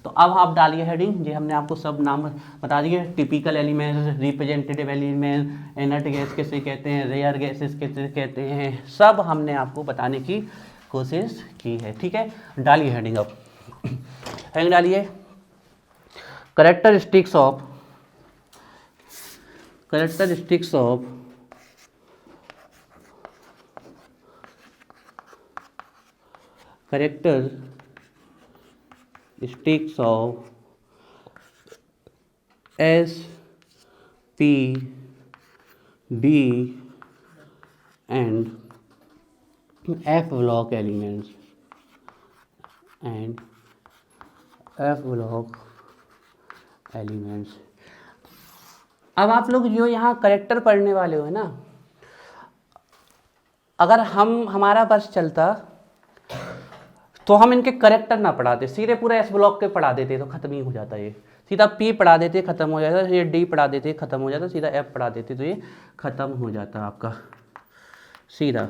तो अब आप डालिए हेडिंग, ये हमने आपको सब नाम बता दिए, typical element, representative element, inert gas किसे कहते हैं, रेयर गैसेस किसे कहते हैं, सब हमने आपको बताने की कोशिश की है। ठीक है, डालिए हेडिंग। अब हेडिंग डालिए, characteristics of S P D and F block elements अब आप लोग जो यहाँ करेक्टर पढ़ने वाले हो ना, अगर हमारा बस चलता तो हम इनके करेक्टर ना पढ़ाते, सीधे पूरा एस ब्लॉक के पढ़ा देते तो खत्म ही हो जाता। ये सीधा पी पढ़ा देते खत्म हो जाता, ये डी पढ़ा देते खत्म हो जाता, सीधा एफ पढ़ा देते तो ये खत्म हो जाता आपका सीधा।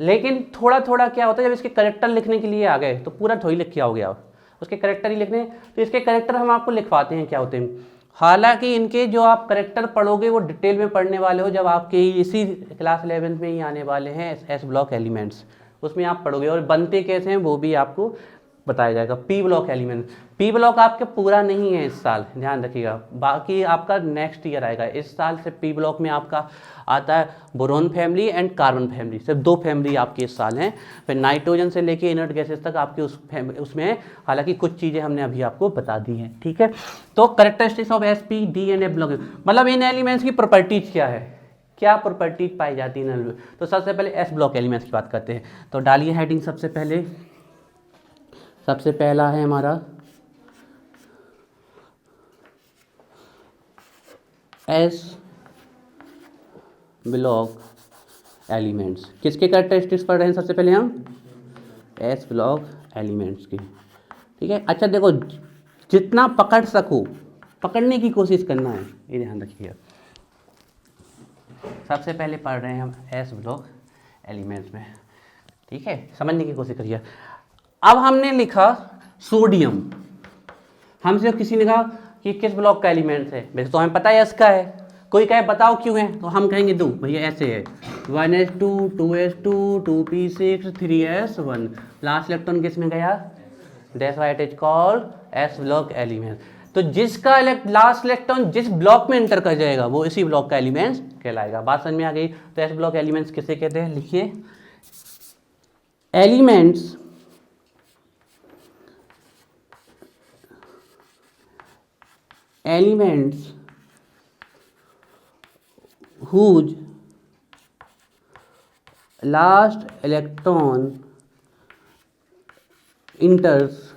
लेकिन थोड़ा थोड़ा क्या होता है, जब इसके करेक्टर लिखने के लिए आ गए तो पूरा थोड़ी लिख के आओगे आप, उसके करेक्टर ही लिखने, तो इसके करेक्टर हम आपको लिखवाते हैं क्या होते हैं। हालांकि इनके जो आप करेक्टर पढ़ोगे वो डिटेल में पढ़ने वाले हो जब आपके इसी क्लास 11 में ही आने वाले हैं एस ब्लॉक एलिमेंट्स, उसमें आप पढ़ोगे और बनते कैसे हैं वो भी आपको बताया जाएगा। P block element, P block आपके पूरा नहीं है इस साल, ध्यान रखिएगा, बाकी आपका नेक्स्ट ईयर आएगा। इस साल से पी ब्लॉक में आपका आता है boron family and carbon family, सिर्फ 2 फैमिली आपकी इस साल हैं। फिर नाइट्रोजन से लेके इनर्ट गैसेस तक आपके उसमें है, हालांकि कुछ चीज़ें हमने अभी आपको बता दी हैं। ठीक है, तो characteristics of S P D and F block, मतलब इन एलिमेंट्स की प्रॉपर्टीज क्या है, क्या प्रॉपर्टीज पाई जाती है। तो सबसे पहले एस ब्लॉक एलिमेंट्स की बात करते हैं, तो डालिए हेडिंग। सबसे पहला है हमारा एस ब्लॉक एलिमेंट्स। किसके कैरेक्टरिस्टिक्स पढ़ रहे हैं सबसे पहले हम, एस ब्लॉक एलिमेंट्स की। ठीक है, अच्छा देखो, जितना पकड़ सको पकड़ने की कोशिश करना है, ये ध्यान रखिएगा। सबसे पहले पढ़ रहे हैं हम एस ब्लॉक एलिमेंट्स में, ठीक है, समझने की कोशिश करिए। अब हमने लिखा सोडियम, हमसे किसी ने कहा कि किस ब्लॉक का एलिमेंट्स है, वैसे तो हमें पता है एस का है, कोई कहे बताओ क्यों है, तो हम कहेंगे दो भैया ऐसे है 1s2 2s2 2p6 3s1, last electron किस में गया, that's why it is called s block element. तो जिसका लास्ट इलेक्ट्रॉन जिस ब्लॉक में एंटर कर जाएगा वो इसी ब्लॉक का एलिमेंट्स कहलाएगा। बात समझ में आ गई। तो एस ब्लॉक एलिमेंट्स किसे कहते हैं, लिखिए, elements whose last electron enters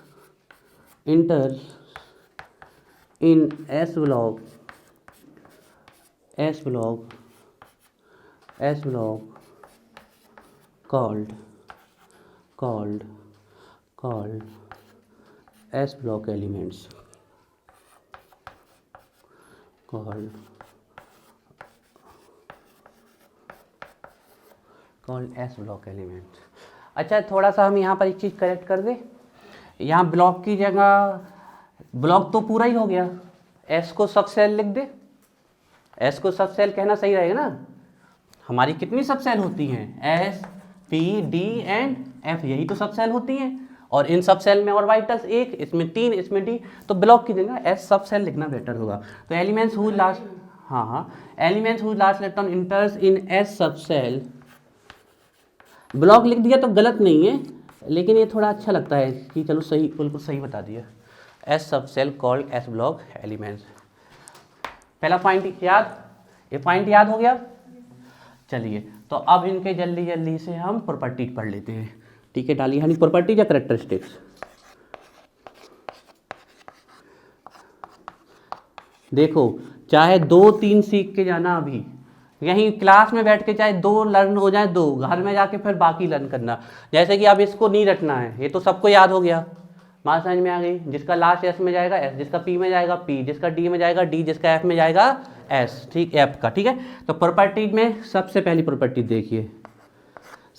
in S block called S block elements, called S block element. अच्छा थोड़ा सा हम यहाँ पर एक चीज़ करेक्ट कर दें, यहाँ ब्लॉक की जगह ब्लॉक तो पूरा ही हो गया, एस को सब सेल लिख दे, एस को सब सेल कहना सही रहेगा ना। हमारी कितनी सब सेल होती हैं, S P D and F, यही तो सब सेल होती हैं, और इन सब सेल में ऑर्बिटल्स एक, इसमें 3, इसमें डी, तो ब्लॉक की जगह एस सब सेल लिखना बेटर होगा। तो elements who last, elements who last electron इंटर्स in S सब सेल, ब्लॉक लिख दिया तो गलत नहीं है, लेकिन ये थोड़ा अच्छा लगता है कि चलो सही, बिल्कुल सही बता दिया, s subshell called s block elements. पहला पॉइंट याद, ये पॉइंट याद हो गया। चलिए तो अब इनके जल्दी जल्दी से हम प्रॉपर्टीज पढ़ लेते हैं। ठीक है, डालिए यानी प्रॉपर्टीज या कैरेक्टरिस्टिक्स। देखो चाहे 2-3 सीख के जाना, अभी यहीं क्लास में बैठ के चाहे 2 लर्न हो जाए, 2 घर में जाके फिर बाकी लर्न करना। जैसे कि अब इसको नहीं रटना है, ये तो सबको याद हो गया, बात समझ में आ गई। जिसका लास्ट एस में जाएगा एस, जिसका पी में जाएगा पी, जिसका डी में जाएगा डी, जिसका एफ में जाएगा एस, ठीक, एफ का। ठीक है, तो प्रॉपर्टीज में सबसे पहली प्रॉपर्टी देखिए,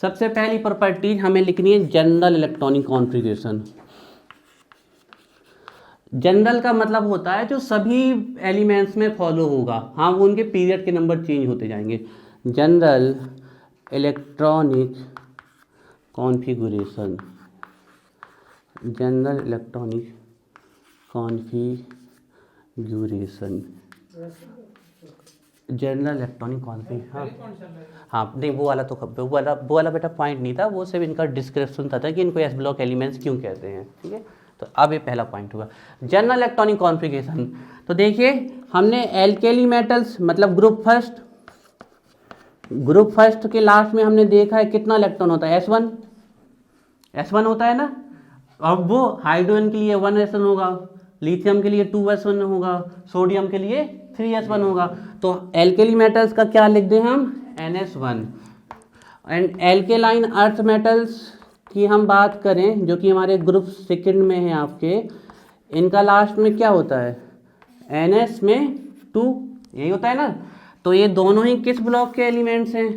सबसे पहली प्रॉपर्टी हमें लिखनी है जनरल इलेक्ट्रॉनिक कॉन्फ़िगरेशन। जनरल का मतलब होता है जो सभी एलिमेंट्स में फॉलो होगा, हाँ वो उनके पीरियड के नंबर चेंज होते जाएंगे। General electronic configuration, general electronic configuration, general electronic हाँ नहीं वो वाला तो वो वाला बेटा पॉइंट नहीं था, वो सिर्फ इनका डिस्क्रिप्शन था कि इनको एस ब्लॉक एलिमेंट्स क्यों कहते हैं, ठीक है। तो अब ये पहला पॉइंट हुआ जनरल इलेक्ट्रॉनिक कॉन्फ़िगरेशन। तो देखिए हमने एल्केली मेटल्स मतलब ग्रुप फर्स्ट के लास्ट में हमने देखा है कितना इलेक्ट्रॉन होता है, S1 होता है ना। अब वो हाइड्रोजन के लिए 1s1 होगा, लिथियम के लिए 2s1 होगा, सोडियम के लिए 3s1 होगा। तो एल्केली मेटल्स का क्या लिख दें हम, NS1। And alkaline earth metals की हम बात करें जो कि हमारे ग्रुप सेकंड में है आपके, इनका लास्ट में क्या होता है, NS में 2, यही होता है ना। तो ये दोनों ही किस ब्लॉक के एलिमेंट्स हैं,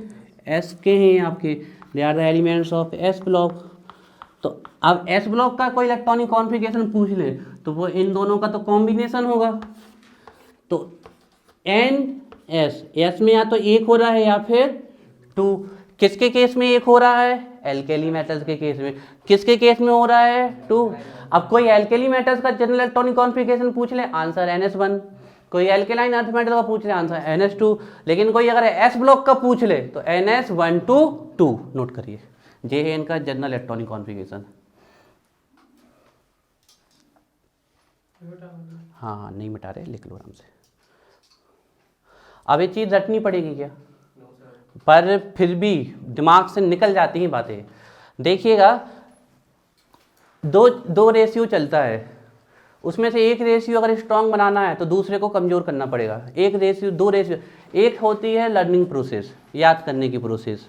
S के हैं आपके, they are the elements of S block. तो अब S ब्लॉक का कोई इलेक्ट्रॉनिक कॉन्फ़िगरेशन पूछ ले तो वो इन दोनों का तो कॉम्बिनेशन होगा। तो S में या तो 1 हो रहा है या फिर 2। किसके केस में 1 हो रहा है, एल्केली मेटल्स के केस में। किसके केस में हो रहा है, 2। अब कोई एल्केली मेटल्स का जनरल इलेक्ट्रॉनिक कॉन्फ़िगरेशन पूछ ले, आंसर NS1। कोई एल्केलाइन अर्थ मेटल का पूछ ले, आंसर NS2। लेकिन कोई अगर S ब्लॉक का पूछ ले तो NS1 to 2 नोट करिए, ये है इनका जनरल इलेक्ट्रॉनिक कॉन्फ़िगरेशन। हाँ नहीं मिटा रहे, लिख लो आराम से। अब ये चीज़ रटनी पड़ेगी क्या, पर फिर भी दिमाग से निकल जाती हैं बातें। देखिएगा दो रेशियो चलता है, उसमें से एक रेशियो अगर स्ट्रांग बनाना है तो दूसरे को कमज़ोर करना पड़ेगा। एक रेशियो, दो रेशियो, एक होती है लर्निंग प्रोसेस, याद करने की प्रोसेस।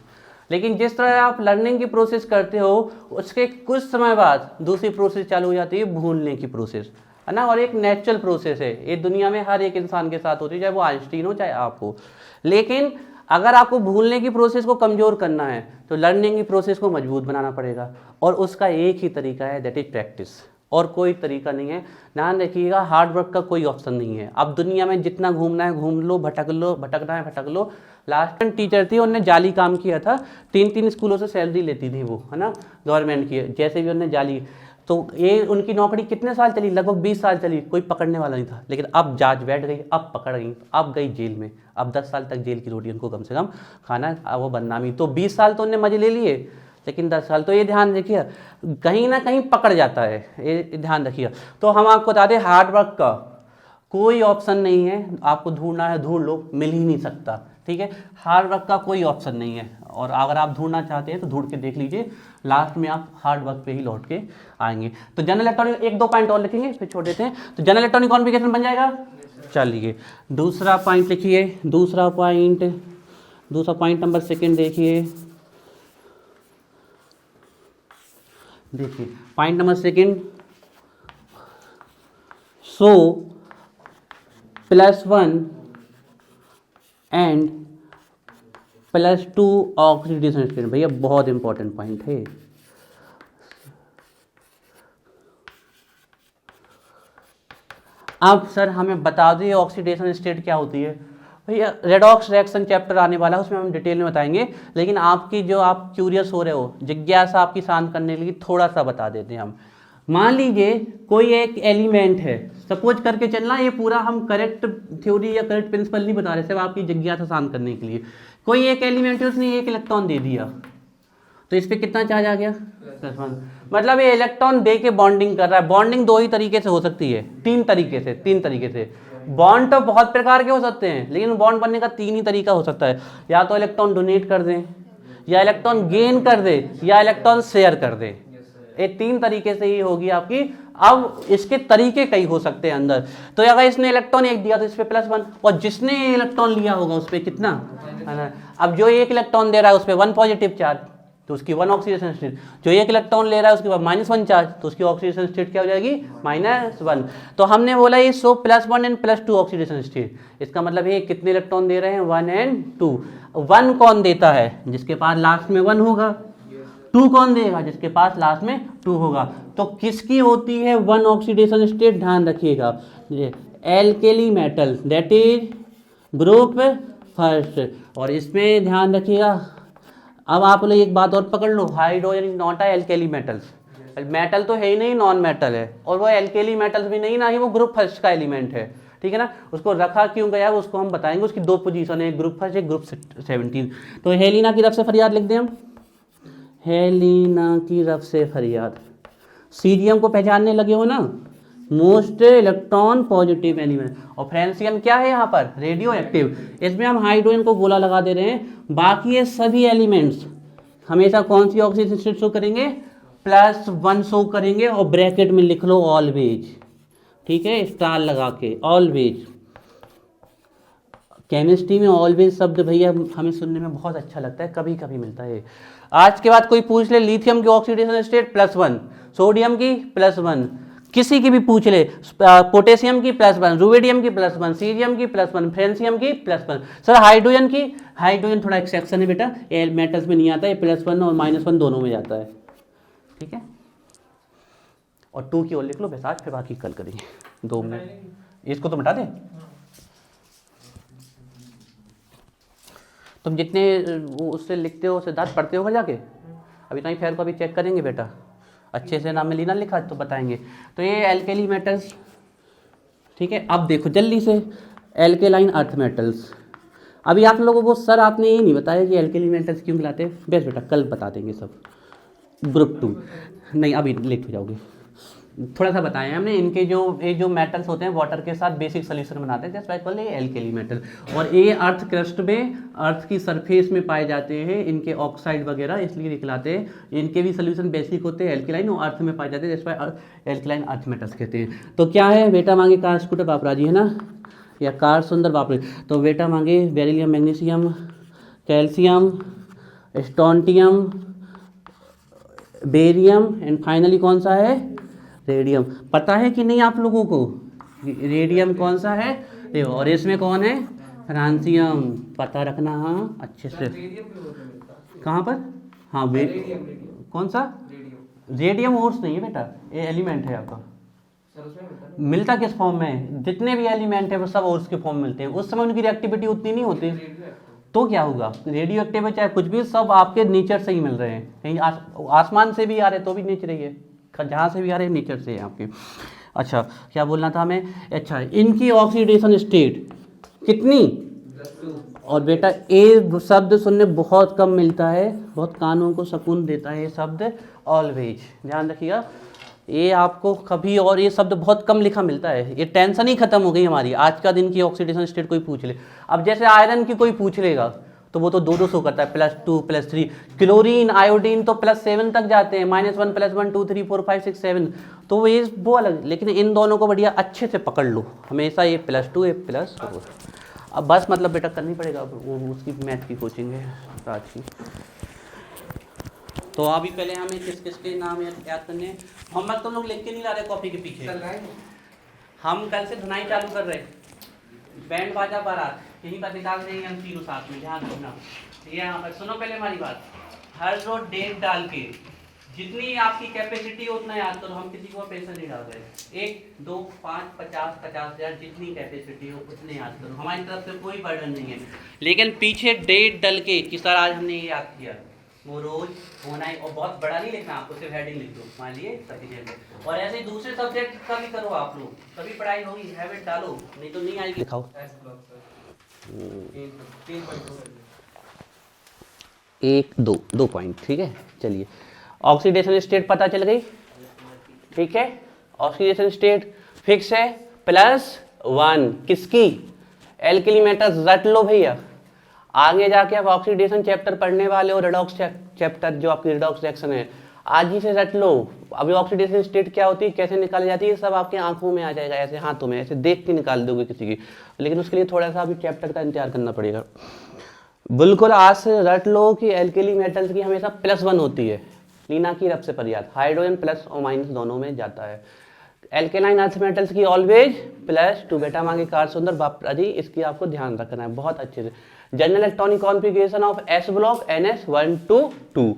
लेकिन जिस तरह आप लर्निंग की प्रोसेस करते हो उसके कुछ समय बाद दूसरी प्रोसेस चालू हो जाती है, भूलने की प्रोसेस, है ना। और एक नेचुरल प्रोसेस है, ये दुनिया में हर एक इंसान के साथ होती है, चाहे वो आइंस्टीन हो चाहे आप हो। लेकिन अगर आपको भूलने की प्रोसेस को कमज़ोर करना है तो लर्निंग की प्रोसेस को मजबूत बनाना पड़ेगा, और उसका एक ही तरीका है, दैट इज प्रैक्टिस, और कोई तरीका नहीं है। ध्यान रखिएगा, हार्ड वर्क का कोई ऑप्शन नहीं है। अब दुनिया में जितना घूमना है घूम लो, भटकना है भटक लो। लास्ट टाइम टीचर थी, उन्होंने जाली काम किया था, 3 स्कूलों से सैलरी लेती थी वो, है ना, गवर्नमेंट की, जैसे भी उन्होंने जाली। तो ये उनकी नौकरी कितने साल चली, लगभग 20 साल चली, कोई पकड़ने वाला नहीं था। लेकिन अब जांच बैठ गई, अब पकड़ गई, अब गई जेल में, अब 10 साल तक जेल की रोटी उनको कम से कम खाना, अब वो बदनामी। तो 20 साल तो उन्होंने मजे ले लिए, लेकिन 10 साल। तो ये ध्यान रखिए, कहीं ना कहीं पकड़ जाता है, ये ध्यान रखिए। तो हम आपको बता दें, हार्ड वर्क का कोई ऑप्शन नहीं है, आपको ढूंढना है ढूंढ लो, मिल ही नहीं सकता, ठीक है। हार्ड वर्क का कोई ऑप्शन नहीं है, और अगर आप ढूंढना चाहते हैं तो ढूंढ के देख लीजिए, लास्ट में आप हार्ड वर्क पे ही लौट के आएंगे। तो जनरल इलेक्ट्रॉनिक 1-2 पॉइंट और लिखेंगे फिर छोड़ देते हैं। तो जनरल इलेक्ट्रॉनिक कॉन्फ़िगरेशन बन जाएगा। चलिए दूसरा पॉइंट लिखिए, दूसरा पॉइंट नंबर 2 देखिए, point number 2, so +1 and +2 oxidation state. भैया बहुत इंपॉर्टेंट पॉइंट है। अब सर हमें बता दो ये ऑक्सीडेशन स्टेट क्या होती है। भैया रेडॉक्स रिएक्शन चैप्टर आने वाला है, उसमें हम डिटेल में बताएंगे। लेकिन आपकी जो आप क्यूरियस हो रहे हो, जिज्ञासा आपकी शांत करने के लिए थोड़ा सा बता देते हैं हम। मान लीजिए कोई एक एलिमेंट है, सपोज करके चलना, ये पूरा हम करेक्ट थ्योरी या करेक्ट प्रिंसिपल नहीं बता रहे, सिर्फ आपकी जिज्ञासा शांत करने के लिए। कोई एक एलिमेंट है, उसने 1 इलेक्ट्रॉन दे दिया, तो इस पर कितना चार्ज आ गया, +1। मतलब ये इलेक्ट्रॉन दे के बॉन्डिंग कर रहा है। बॉन्डिंग 2 ही तरीके से हो सकती है, 3 तरीके से। बॉन्ड तो बहुत प्रकार के हो सकते हैं, लेकिन बॉन्ड बनने का 3 ही तरीका हो सकता है। या तो इलेक्ट्रॉन डोनेट कर दें, या इलेक्ट्रॉन गेन कर दे, या इलेक्ट्रॉन शेयर कर दे। ये 3 तरीके से ही होगी आपकी। अब इसके तरीके कई हो सकते हैं अंदर। तो अगर इसने इलेक्ट्रॉन 1 दिया तो इस पे +1, और जिसने इलेक्ट्रॉन लिया होगा उस पर कितना, है ना। अब जो 1 इलेक्ट्रॉन दे रहा है उस पर 1 पॉजिटिव चार्ज, तो उसकी 1 ऑक्सीडेशन स्टेट। जो 1 इलेक्ट्रॉन ले रहा है उसके बाद -1 चार्ज, तो उसकी ऑक्सीडेशन स्टेट क्या हो जाएगी, -1। तो हमने बोला ये सो +1 एंड +2 ऑक्सीडेशन स्टेट। इसका मतलब है कितने इलेक्ट्रॉन दे रहे हैं, 1 और 2। 1 कौन देता है, जिसके पास लास्ट में 1 होगा, टू कौन देगा? जिसके पास लास्ट में टू होगा। तो किसकी होती है वन ऑक्सीडेशन स्टेट? ध्यान रखिएगा, alkali metal, that is group first. और इसमें ध्यान रखिएगा, अब आप लोग एक बात और पकड़ लो, hydrogen is not a alkali metals. Metal तो है ही नहीं, नॉन मेटल है, और वो एल्केली मेटल्स भी नहीं, ना ही वो ग्रुप फर्स्ट का एलिमेंट है, ठीक है ना। उसको रखा क्यों गया है उसको हम बताएंगे। उसकी दो पोजीशन है, एक ग्रुप फर्स्ट, एक ग्रुप 17। तो हेलिना की तरफ से फरियाद लिख दें हम, हेलिना की तरफ से फरियाद। सीरियम को पहचानने लगे हो ना, मोस्ट इलेक्ट्रॉन पॉजिटिव एलिमेंट। और फ्रेंसियम क्या है यहाँ पर? Radio active. इसमें हम हाइड्रोजन को गोला लगा दे रहे हैं। बाकी ये सभी एलिमेंट्स हमेशा कौन सी ऑक्सीजन स्टेट शो करेंगे? +1 शो करेंगे, और ब्रैकेट में लिख लो ऑलवेज, ठीक है, स्टार लगा के, ऑलवेज। केमिस्ट्री में ऑलवेज शब्द भैया हमें सुनने में बहुत अच्छा लगता है, कभी कभी मिलता है। आज के बाद कोई पूछ ले लिथियम की ऑक्सीडेशन स्टेट +1, सोडियम की +1, किसी की भी पूछ ले, पोटेशियम की +1, रुबिडियम की +1, सीरियम की +1, फ्रेंसियम की +1। सर हाइड्रोजन की, हाइड्रोजन थोड़ा एक्सेप्शन है बेटा, ये मेटल्स में नहीं आता, ये +1 और -1 दोनों में जाता है, ठीक है। और 2 की ओर लिख लो बस, आज फिर बाकी कल करेंगे 2 मिनट। इसको तो मिटा दें। तुम जितने उससे लिखते हो सिद्धार्थ, पढ़ते हो घर जाके? अभी तो फेयर को अभी चेक करेंगे बेटा, अच्छे से नाम में लीना लिखा तो बताएंगे। तो ये एल्केली मेटल्स, ठीक है। अब देखो जल्दी से, एल्केलाइन अर्थ मेटल्स। अभी आप लोगों को सर आपने ये नहीं बताया कि एल्केली मेटल्स क्यों खिलाते हैं, बेस्ट बेटा कल बता देंगे सब। ग्रुप 2 नहीं, अभी लेट हो जाओगे। थोड़ा सा बताएं हमने, इनके जो मेटल्स होते हैं वाटर के साथ बेसिक सोल्यूशन बनाते हैं, that's why called alkali metal. और ये अर्थ क्रस्ट में, अर्थ की सरफेस में पाए जाते हैं, इनके ऑक्साइड वगैरह इसलिए निकलाते हैं। इनके भी सोल्यूशन बेसिक होते हैं एल्केलाइन, और अर्थ में पाए जाते हैं, that's why alkaline earth metals कहते हैं। तो क्या है बेटा मांगे? कार स्कूटर बापरा जी है ना, या कार सुंदर बापरे। तो बेटा मांगे beryllium, magnesium, calcium, strontium, barium, and finally कौन सा है? रेडियम। पता है कि नहीं आप लोगों को रेडियम कौन सा है? देखो, और इसमें कौन है? फ्रांसियम। पता रखना हाँ अच्छे से। कहाँ पर? हाँ कौन सा? रेडियम ओर्स नहीं है बेटा, ये एलिमेंट है आपका। मिलता किस फॉर्म में? जितने भी एलिमेंट है वो सब ओर्स के फॉर्म मिलते हैं। उस समय उनकी रिएक्टिविटी उतनी नहीं होती, तो क्या होगा? रेडियो एक्टिव है चाहे कुछ भी, सब आपके नेचर से ही मिल रहे हैं। कहीं आसमान से भी आ रहे तो भी नेचर ही है, जहाँ से भी आ रहे हैं नेचर से है आपके। अच्छा क्या बोलना था हमें? अच्छा इनकी ऑक्सीडेशन स्टेट कितनी? और बेटा ए शब्द सुनने बहुत कम मिलता है, बहुत कानों को सुकून देता है ये शब्द, ऑलवेज। ध्यान रखिएगा ये आपको कभी, और ये शब्द बहुत कम लिखा मिलता है। ये टेंशन ही खत्म हो गई हमारी। आज का दिन की ऑक्सीडेशन स्टेट कोई पूछ ले, अब जैसे आयरन की कोई पूछ लेगा तो वो तो 2-2 शो करता है, +2 +3। क्लोरीन, आयोडीन तो +7 तक जाते हैं, -1 +1 2 3 4 5 6 7। तो ये वो अलग, लेकिन इन दोनों को बढ़िया अच्छे से पकड़ लो हमेशा, ये +2 ये +4। अब बस मतलब बेटा करनी पड़ेगा, वो उसकी मैथ की कोचिंग है आज की। तो अभी पहले हमें किस किस के नाम याद करने हैं। मोहम्मद तुम लोग लिख के नहीं ला रहे कॉपी के पीछे, हम कल से धुनाई चालू कर रहे हैं। बैंड बाजा बारात यहीं पर निकाल देंगे हम तीनों साथ में, ध्यान रखना। ये यहाँ पर सुनो पहले हमारी बात, हर रोज डेट डाल के जितनी आपकी कैपेसिटी उतना याद करो। हम किसी को पैसा नहीं डाल रहे, 1 2 5 50 50,000 जितनी कैपेसिटी हो उतने याद करो। हमारी तरफ से कोई बर्डन नहीं है, लेकिन पीछे डेट डल के कि सर आज हमने ये याद किया, वो रोज होना है। और बहुत बड़ा नहीं लिखना आपको, सिर्फ हेडिंग लिख दो, मान लिए सफिशिएंट है। और ऐसे ही दूसरे सब्जेक्ट का भी करो आप लोग, तभी पढ़ाई होगी, हैबिट डालो, नहीं तो नहीं आएगी। लिखाओ 1 2 पॉइंट, ठीक है। चलिए ऑक्सीडेशन स्टेट पता चल गई, ठीक है। ऑक्सीडेशन स्टेट फिक्स है, +1 किसकी? Alkali metals. रट लो भैया, आगे जाके आप ऑक्सीडेशन चैप्टर पढ़ने वाले हो, रेडॉक्स चैप्टर जो आपकी रेडॉक्स रिएक्शन है, आज ही से रट लो। अभी ऑक्सीडेशन स्टेट क्या होती है, कैसे निकाली जाती है, सब आपके आंखों में आ जाएगा, ऐसे हाथों में ऐसे देख के निकाल दोगे किसी की। लेकिन उसके लिए थोड़ा सा अभी चैप्टर का इंतजार करना पड़ेगा। बिल्कुल आज से रट लो कि एल्केली मेटल्स की हमेशा +1 होती है। लीना की रब से फरियाद, हाइड्रोजन प्लस और माइनस दोनों में जाता है। एल्केलाइन अर्थ मेटल्स की ऑलवेज +2। बेटा मांगे कार सुंदर बापरा जी, इसकी आपको ध्यान रखना है बहुत अच्छे से। General electronic configuration of S block NS 1 2 2।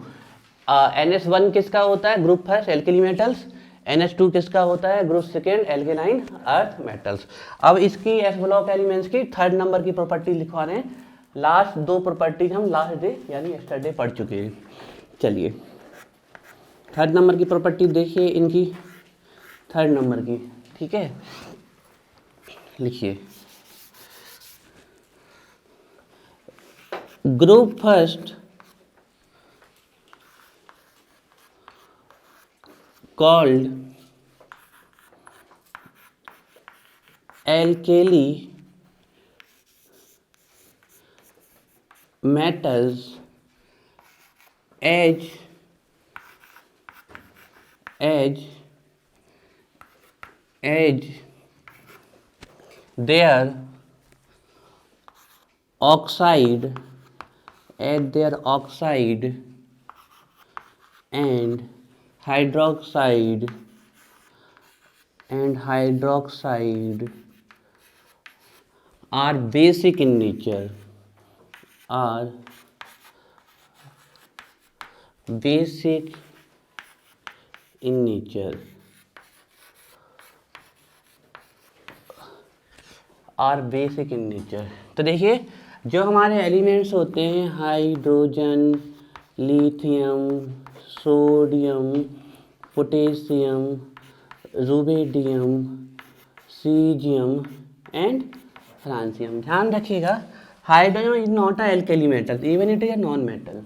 NH1 किसका होता है? Group first alkali metals. NH2 किसका होता है? Group second alkaline earth metals. अब इसकी एस ब्लॉक एलिमेंट्स की थर्ड नंबर की प्रॉपर्टी लिखवा रहे हैं। लास्ट दो प्रॉपर्टीज हम लास्ट डे यानी यस्टरडे पढ़ चुके हैं। चलिए थर्ड नंबर की प्रॉपर्टी देखिए इनकी, थर्ड नंबर की, ठीक है, लिखिए। Group first called alkali metals as their oxide and hydroxide are basic in nature, तो देखिए जो हमारे एलिमेंट्स होते हैं hydrogen, lithium, sodium, potassium, rubidium, caesium and francium. ध्यान रखिएगा hydrogen is not a alkali metal, even it is a non metal.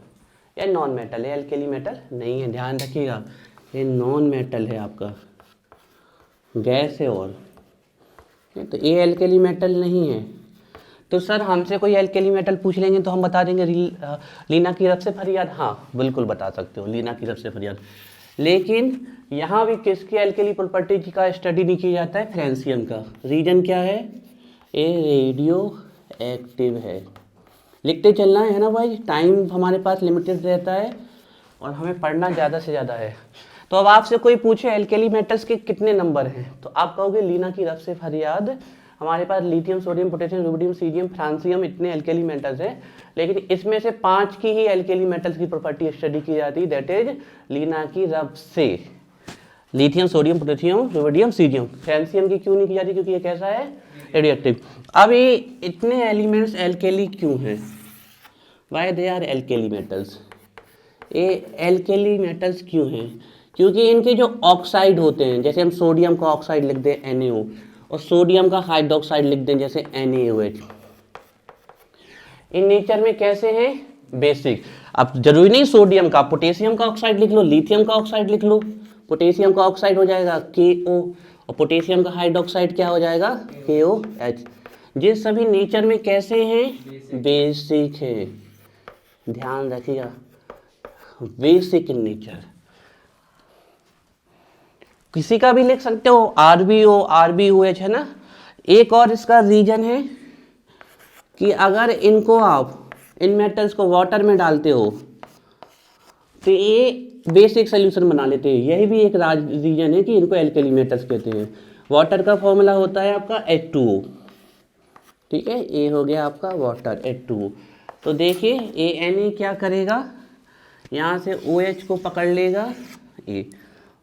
ये non metal है, एल्केली मेटल नहीं है, ध्यान रखिएगा। ये नॉन मेटल है आपका, गैस है और तो ये एल्केली मेटल नहीं है। तो सर हमसे कोई एल्केली मेटल पूछ लेंगे तो हम बता देंगे लीना की रफ से फरियाद। हाँ बिल्कुल बता सकते हो, लीना की रफ से फरियाद। लेकिन यहाँ भी किसकी एल्केली प्रॉपर्टी का स्टडी नहीं किया जाता है? फ्रांसियम का। रीजन क्या है? ये रेडियो एक्टिव है। लिखते चलना है ना भाई, टाइम हमारे पास लिमिटेड रहता है और हमें पढ़ना ज़्यादा से ज़्यादा है। तो अब आपसे कोई पूछे एल्केली मेटल्स के कितने नंबर हैं, तो आप कहोगे लीना की रफ से फरियाद हमारे पास lithium, sodium, potassium, rubidium, caesium, francium इतने एल्केली मेटल्स हैं। लेकिन इसमें से 5 की ही एल्केली मेटल्स की प्रॉपर्टी स्टडी की जाती है, दैट इज लीना की रफ से। Lithium, sodium, potassium, rubidium, caesium. Francium की क्यों नहीं की जाती? क्योंकि ये कैसा है? रेडियोएक्टिव। अब ये इतने एलिमेंट्स एल्केली क्यों हैं? Why they are alkali metals? ये एल्केली मेटल्स क्यों हैं? क्योंकि इनके जो ऑक्साइड होते हैं, जैसे हम सोडियम का ऑक्साइड लिख दें NaO और सोडियम का हाइड्रोक्साइड लिख दें जैसे NaOH, इन नेचर में कैसे हैं? बेसिक। अब जरूरी नहीं सोडियम का, पोटेशियम का ऑक्साइड लिख लो, लिथियम का ऑक्साइड लिख लो, पोटेशियम का ऑक्साइड हो जाएगा KO और पोटेशियम का हाइड्रोक्साइड क्या हो जाएगा? KOH। ये सभी नेचर में कैसे हैं? बेसिक है। ध्यान रखिएगा, बेसिक इन नेचर। किसी का भी लिख सकते हो, RbO, RbOH है ना। एक और इसका रीजन है कि अगर इनको आप इन मेटल्स को वाटर में डालते हो तो ये बेसिक सोल्यूशन बना लेते हैं। यही भी एक रीजन है कि इनको एल्केली मेटल्स कहते हैं। वाटर का फॉर्मूला होता है आपका H2O, ठीक है, ये हो गया आपका वाटर H2O। तो देखिए ये Na क्या करेगा, यहाँ से OH को पकड़ लेगा ये,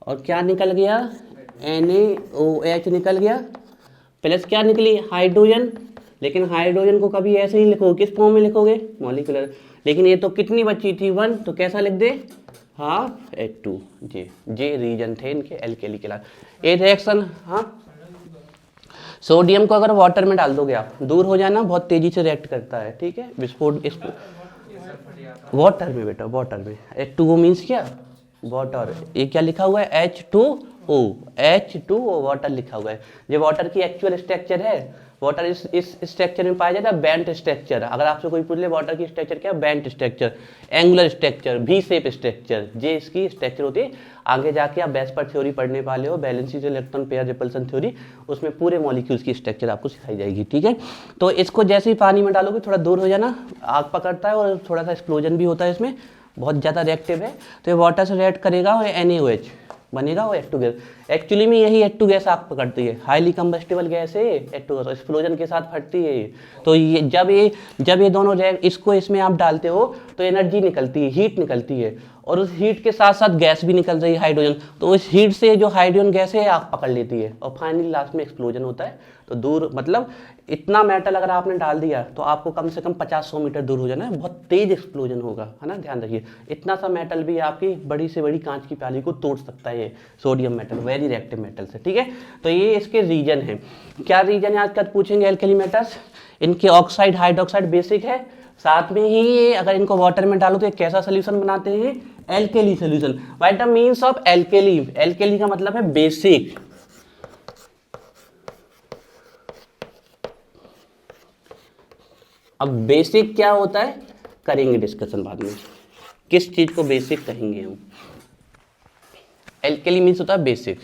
और क्या निकल गया? NaOH निकल गया, प्लस क्या निकली? हाइड्रोजन। लेकिन हाइड्रोजन को कभी ऐसे ही लिखोगे, किस फॉर्म में लिखोगे? मॉलिक्यूलर। लेकिन ये तो कितनी बची थी? 1, तो कैसा लिख दे? Half H2। जे रीजन थे इनके एल्केली के। ये रिएक्शन, हाँ, सोडियम को अगर वाटर में डाल दोगे आप, दूर हो जाना, बहुत तेजी से रिएक्ट करता है, ठीक है, विस्फोट। इसको वाटर में बेटा, वाटर में। H2O मीन्स क्या? वाटर। ये क्या लिखा हुआ है? H2O, H2O वाटर लिखा हुआ है। ये वाटर की एक्चुअल स्ट्रक्चर है। वाटर इस स्ट्रक्चर में पाया जाता है, बेंट स्ट्रक्चर। अगर आपसे कोई पूछ ले वाटर की स्ट्रक्चर क्या? Bent structure, angular structure, V shape structure, ये इसकी स्ट्रक्चर होती है। आगे जाके आप बेस्पर थ्योरी पढ़ने वाले हो, बैलेंसिस इलेक्ट्रॉन पेयर रिपल्सन थ्योरी, उसमें पूरे मॉलिक्यूल्स की स्ट्रक्चर आपको सिखाई जाएगी, ठीक है। तो इसको जैसे ही पानी में डालोगे थोड़ा दूर हो जाना, आग पकड़ता है और थोड़ा सा एक्सप्लोजन भी होता है इसमें, बहुत ज़्यादा रिएक्टिव है। तो ये वाटर से रिएक्ट करेगा और NaOH बनेगा, वो H2 गैस। एक्चुअली में यही H2 गैस आग पकड़ती है, हाईली कंबस्टिबल गैस है H2 गैस, एक्सप्लोजन के साथ फटती है ये। तो ये जब ये दोनों इसको इसमें आप डालते हो तो एनर्जी निकलती है, हीट निकलती है, और उस हीट के साथ साथ गैस भी निकल रही है हाइड्रोजन, तो उस हीट से जो हाइड्रोजन गैस है आग पकड़ लेती है और फाइनली लास्ट में एक्सप्लोजन होता है। तो दूर मतलब इतना मेटल अगर आपने डाल दिया तो आपको कम से कम 50-100 मीटर दूर हो जाना है, बहुत तेज एक्सप्लोजन होगा, है ना, ध्यान रखिए। इतना सा मेटल भी आपकी बड़ी से बड़ी कांच की प्याली को तोड़ सकता है, sodium metal, very reactive metal से, ठीक है। तो ये इसके रीजन है। क्या रीजन है आज का पूछेंगे एल्कली मेटल्स, इनके ऑक्साइड हाइड्रोक्साइड बेसिक है, साथ में ही ये अगर इनको वाटर में डालो तो एक कैसा सोल्यूशन बनाते हैं, alkali solution. What the means of alkali, alkali का मतलब है बेसिक। अब बेसिक क्या होता है करेंगे डिस्कशन बाद में, किस चीज को बेसिक कहेंगे हम। एल्केली मीन्स होता है बेसिक,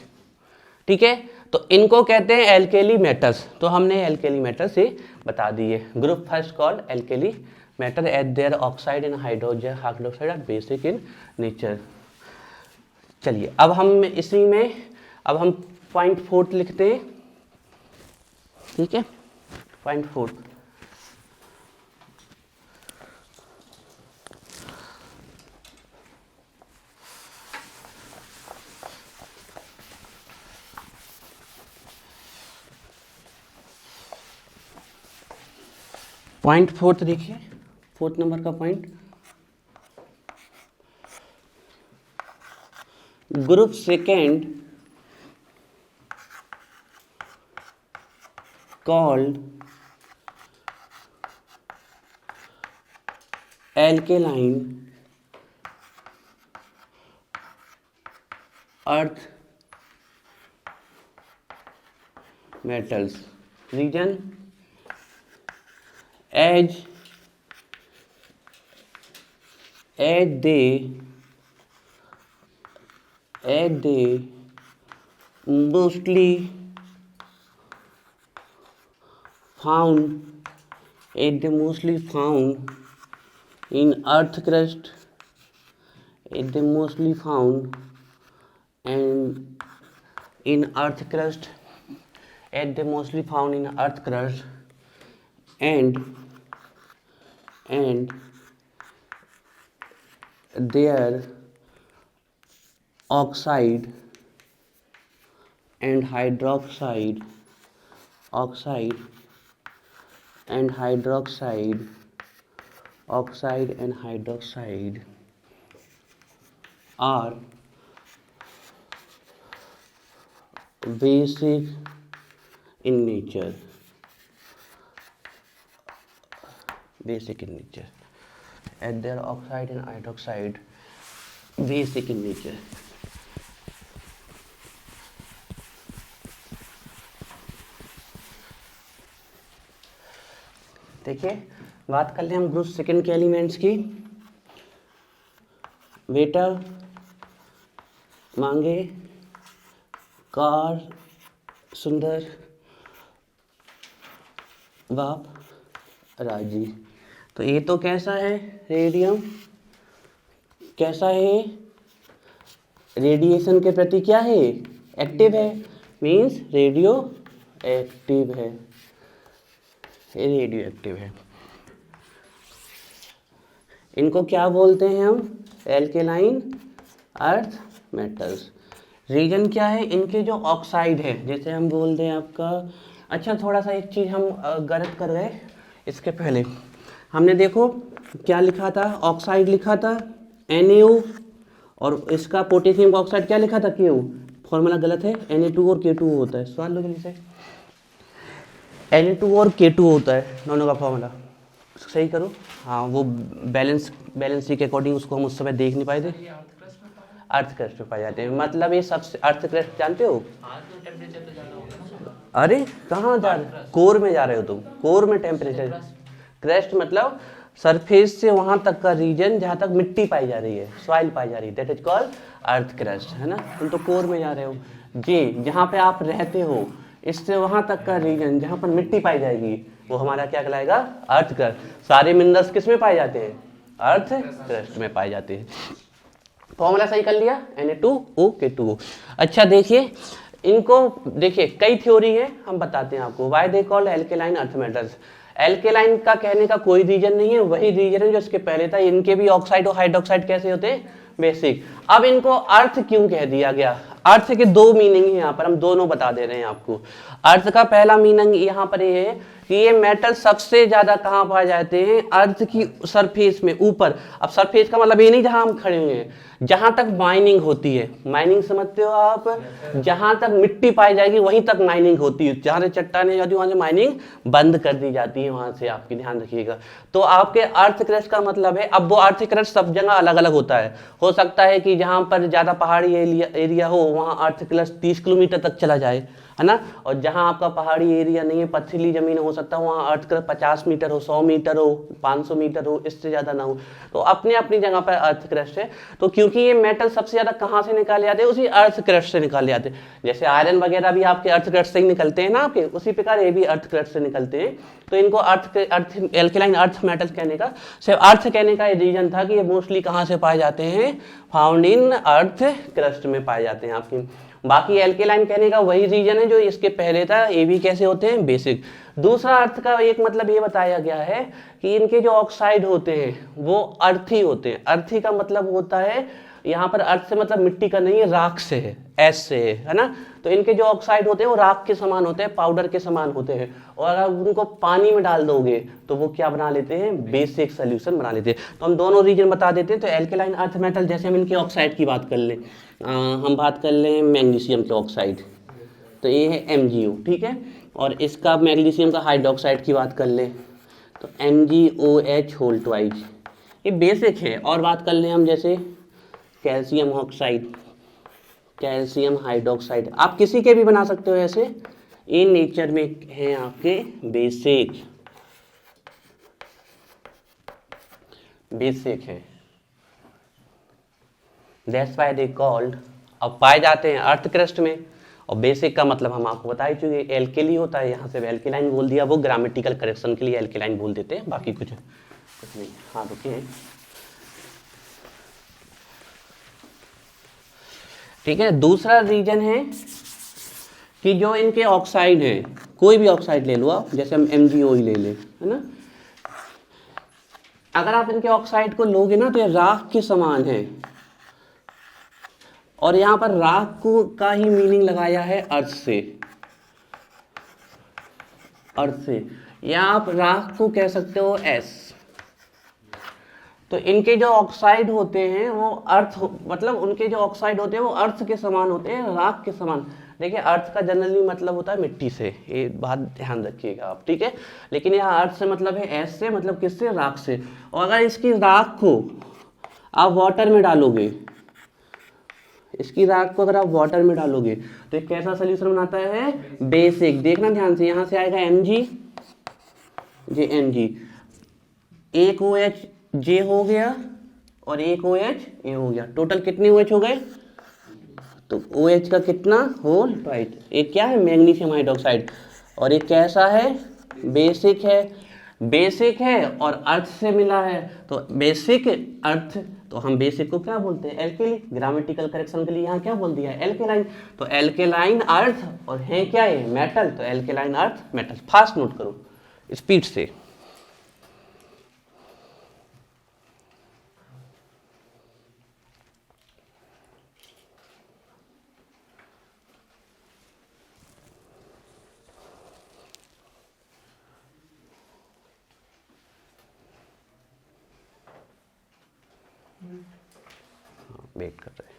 ठीक है। तो इनको कहते हैं एल्केली मेटल्स, तो हमने एल्केली मेटल से बता दिए। Group first called alkali metal at their oxide in hydrogen hydroxide are basic in nature. चलिए अब हम इसी में अब हम पॉइंट 4 लिखते हैं, ठीक है। पॉइंट 4 पॉइंट 4 देखिए, 4 नंबर का point, group second called alkaline earth metals. Reason as they mostly found in earth crust, and in earth crust, and their oxide and hydroxide are basic in nature. And their oxide and hydroxide basic in nature. देखिए बात कर ले हम group second के elements की। बेटा मांगे, car, सुंदर, बाप, राजी। तो ये तो कैसा है, रेडियम कैसा है, रेडिएशन के प्रति क्या है, एक्टिव है, मीन्स रेडियो एक्टिव है, ये रेडियो एक्टिव है। इनको क्या बोलते हैं हम, एल्केलाइन अर्थ मेटल्स। रीजन क्या है, इनके जो ऑक्साइड है, जैसे हम बोलते हैं आपका, अच्छा थोड़ा सा एक चीज़ हम गलत कर गए, इसके पहले हमने देखो क्या लिखा था, ऑक्साइड लिखा था Na, और इसका पोटेशियम का ऑक्साइड क्या लिखा था, Ku। फॉर्मूला गलत है, Na2 और K2 होता है, सवाल लो जल्दी से। Na2 और K2 होता है दोनों का फॉर्मूला, सही करो। हाँ वो बैलेंस के अकॉर्डिंग उसको हम उस समय देख नहीं पाए थे, अर्थ क्रस्ट में पाए जाते हैं। मतलब ये सबसे अर्थ क्रस्ट जानते हो, अरे कहाँ जा रहे, कोर में जा रहे हो तुम, कोर में टेम्परेचर, क्रस्ट मतलब सरफेस से वहां तक का रीजन जहां तक मिट्टी पाई जा रही है, सॉइल पाई जा रही है, that is called earth crust, है ना। तुम तो कोर में जा रहे हो, जी जहां पे आप रहते हो इससे वहां तक का रीजन जहां पर मिट्टी पाई जाएगी वो हमारा क्या कहलाएगा, अर्थ क्रस्ट। सारे मिनरल्स किस में पाए जाते हैं, अर्थ क्रस्ट में पाए जाते हैं। फॉर्मूला सही कर लिया, Na2O अच्छा देखिए इनको, देखिए कई थ्योरी है, हम बताते हैं आपको। Why they called alkaline earth metals, alkaline का कहने का कोई रीजन नहीं है, वही रीजन है जो इसके पहले था। इनके भी ऑक्साइड और हाइड्रोक्साइड कैसे होते हैं, बेसिक। अब इनको अर्थ क्यों कह दिया गया? अर्थ के दो मीनिंग है यहाँ पर, हम दोनों बता दे रहे हैं आपको। अर्थ का पहला मीनिंग यहाँ पर ये है कि ये मेटल सबसे ज्यादा कहाँ पाए जाते हैं? अर्थ की सरफेस में, ऊपर। अब सरफेस का मतलब ये नहीं जहां हम खड़े हुए हैं, जहां तक माइनिंग होती है। माइनिंग समझते हो आप? जहां तक मिट्टी पाई जाएगी वहीं तक माइनिंग होती है। जहां से चट्टानें जाती है वहां से माइनिंग बंद कर दी जाती है, वहां से आपकी ध्यान रखिएगा। तो आपके अर्थ क्रस्ट का मतलब है, अब वो अर्थ क्रस्ट सब जगह अलग अलग होता है। हो सकता है कि जहां पर ज्यादा पहाड़ी एरिया हो वहां अर्थ क्रस्ट 30 किलोमीटर तक चला जाए, है ना। और जहां आपका पहाड़ी एरिया नहीं है, पथरीली जमीन हो सकता है वहां अर्थ क्रस्ट 50 मीटर हो, 100 मीटर हो, 500 मीटर हो, इससे ज्यादा ना हो। तो अपने अपनी जगह पर अर्थ क्रस्ट है। तो क्योंकि ये मेटल सबसे ज्यादा कहां से निकाले जाते हैं? उसी अर्थ क्रस्ट से निकाले जाते हैं। जैसे आयरन वगैरह भी आपके अर्थ क्रस्ट से ही निकलते हैं ना आपके, उसी प्रकार ये भी अर्थ क्रस्ट से निकलते हैं। तो इनको अर्थ एल्केलाइन अर्थ मेटल कहने का, सिर्फ अर्थ कहने का ये रीजन था कि ये मोस्टली कहां से पाए जाते हैं? फाउंड इन अर्थ क्रस्ट में पाए जाते हैं आपकी। बाकी एल्केलाइन कहने का वही रीजन है जो इसके पहले था। ये भी कैसे होते हैं? बेसिक। दूसरा अर्थ का एक मतलब ये बताया गया है कि इनके जो ऑक्साइड होते हैं वो अर्थी होते हैं। अर्थी का मतलब होता है, यहाँ पर अर्थ से मतलब मिट्टी का नहीं है, राख से है, एस से है ना। तो इनके जो ऑक्साइड होते हैं वो राख के समान होते हैं, पाउडर के समान होते हैं। और अगर उनको पानी में डाल दोगे तो वो क्या बना लेते हैं? बेसिक सोल्यूशन बना लेते हैं। तो हम दोनों रीजन बता देते हैं। तो एल्केलाइन अर्थ मेटल, जैसे हम इनके ऑक्साइड की बात कर लें, हम बात कर लें मैग्नीशियम के ऑक्साइड, तो ये है MgO, ठीक है। और इसका मैग्नीशियम का हाइड्रोक्साइड की बात कर लें तो MgOH होल ट्वाइस, ये बेसिक है। और बात कर लें हम जैसे कैल्शियम ऑक्साइड, कैल्शियम हाइड्रोक्साइड, आप किसी के भी बना सकते हो ऐसे, ये नेचर में है आपके बेसिक, बेसिक है। That's why they called. अब पाए जाते हैं अर्थ क्रस्ट में। और बेसिक का मतलब हम आपको बता ही चुके, एल्केली होता है, यहाँ से एल्केलाइन बोल दिया, वो ग्रामेटिकल करेक्शन के लिए एल्केलाइन बोल देते हैं, बाकी कुछ नहीं। हाँ रुकिए, ठीक है। दूसरा रीजन है कि जो इनके ऑक्साइड है, कोई भी ऑक्साइड ले लो आप, जैसे हम MgO ही ले लें, है ना। अगर आप इनके ऑक्साइड को लोगे ना तो ये राख के समान है। और यहां पर राख को का ही मीनिंग लगाया है अर्थ से, अर्थ से, या आप राख को कह सकते हो एस। तो इनके जो ऑक्साइड होते हैं वो अर्थ, मतलब उनके जो ऑक्साइड होते हैं वो अर्थ के समान होते हैं, राख के समान। देखिए अर्थ का जनरली मतलब होता है मिट्टी से, ये बात ध्यान रखिएगा आप, ठीक है। लेकिन यहाँ अर्थ से मतलब है एस से, मतलब किससे? राख से। और अगर इसकी राख को आप वाटर में डालोगे, इसकी राख को अगर आप वाटर में डालोगे तो एक कैसा सोल्यूशन बनाता है? बेसिक। देखना ध्यान से, यहाँ से आएगा Mg, एक OH J हो गया और एक OH A हो गया। टोटल कितने OH हो गए? तो OH का कितना? Whole twice. एक क्या है? Magnesium hydroxide. और एक कैसा है? बेसिक है। बेसिक है और अर्थ से मिला है, तो बेसिक अर्थ। तो हम बेसिक को क्या बोलते हैं? एल्केली। ग्रामेटिकल करेक्शन के लिए यहाँ क्या बोल दिया? एल्केलाइन। तो एल्केलाइन अर्थ, और है क्या ये? मेटल। तो alkaline earth metal. Fast note करो स्पीड से। वेट कर रहे हैं।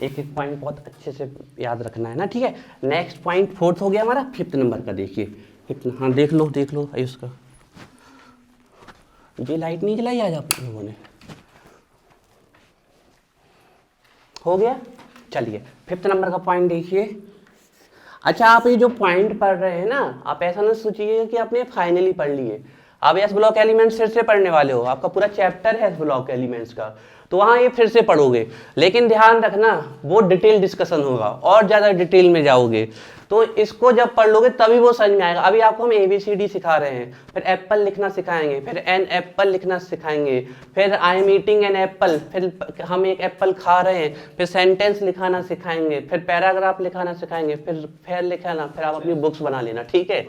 एक एक पॉइंट बहुत अच्छे से याद रखना है ना, ठीक है। नेक्स्ट पॉइंट फोर्थ हो गया हमारा, फिफ्थ नंबर का देखिए। फिफ्थ, हाँ देख लो उसका। ये लाइट नहीं जलाई आज आप लोगों ने? हो गया। चलिए फिफ्थ नंबर का पॉइंट देखिए। अच्छा, आप ये जो पॉइंट पढ़ रहे हैं ना, आप ऐसा ना सोचिए कि आपने फाइनली पढ़ लिए। आप एस ब्लॉक एलिमेंट्स फिर से पढ़ने वाले हो, आपका पूरा चैप्टर है एस ब्लॉक एलिमेंट्स का, तो वहाँ ये फिर से पढ़ोगे। लेकिन ध्यान रखना, वो डिटेल डिस्कशन होगा और ज़्यादा डिटेल में जाओगे, तो इसको जब पढ़ लोगे तभी वो समझ में आएगा। अभी आपको हम ABCD सिखा रहे हैं, फिर एप्पल लिखना सिखाएंगे, फिर एन एप्पल लिखना सिखाएंगे, फिर I am eating an apple, फिर हम एक एप्पल खा रहे हैं, फिर सेंटेंस लिखाना सिखाएंगे, फिर पैराग्राफ लिखाना सिखाएंगे, फिर लिखाना, फिर आप अपनी बुक्स बना लेना, ठीक है।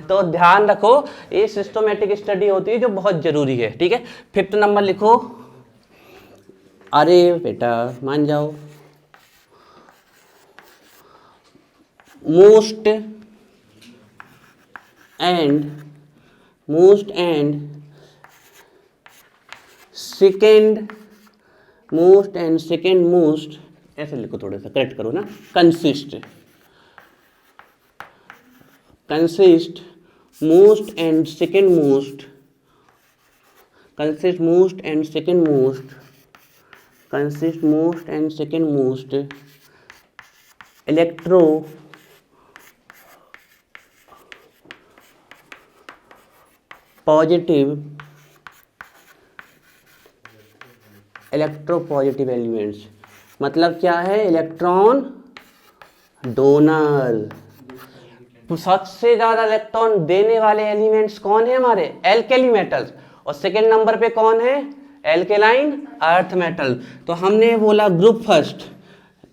तो ध्यान रखो, ये सिस्टमैटिक स्टडी होती है जो बहुत जरूरी है, ठीक है। 5th नंबर लिखो, अरे बेटा मान जाओ, मोस्ट एंड सेकेंड मोस्ट, ऐसे लिखो, थोड़ा सा करेक्ट करो ना, consist most and second most electro positive elements. मतलब क्या है, इलेक्ट्रॉन डोनर। सबसे ज्यादा इलेक्ट्रॉन देने वाले एलिमेंट्स कौन है हमारे, एल्केली मेटल्स, और सेकेंड नंबर पे कौन है, एल्केलाइन अर्थ मेटल। तो हमने बोला ग्रुप फर्स्ट,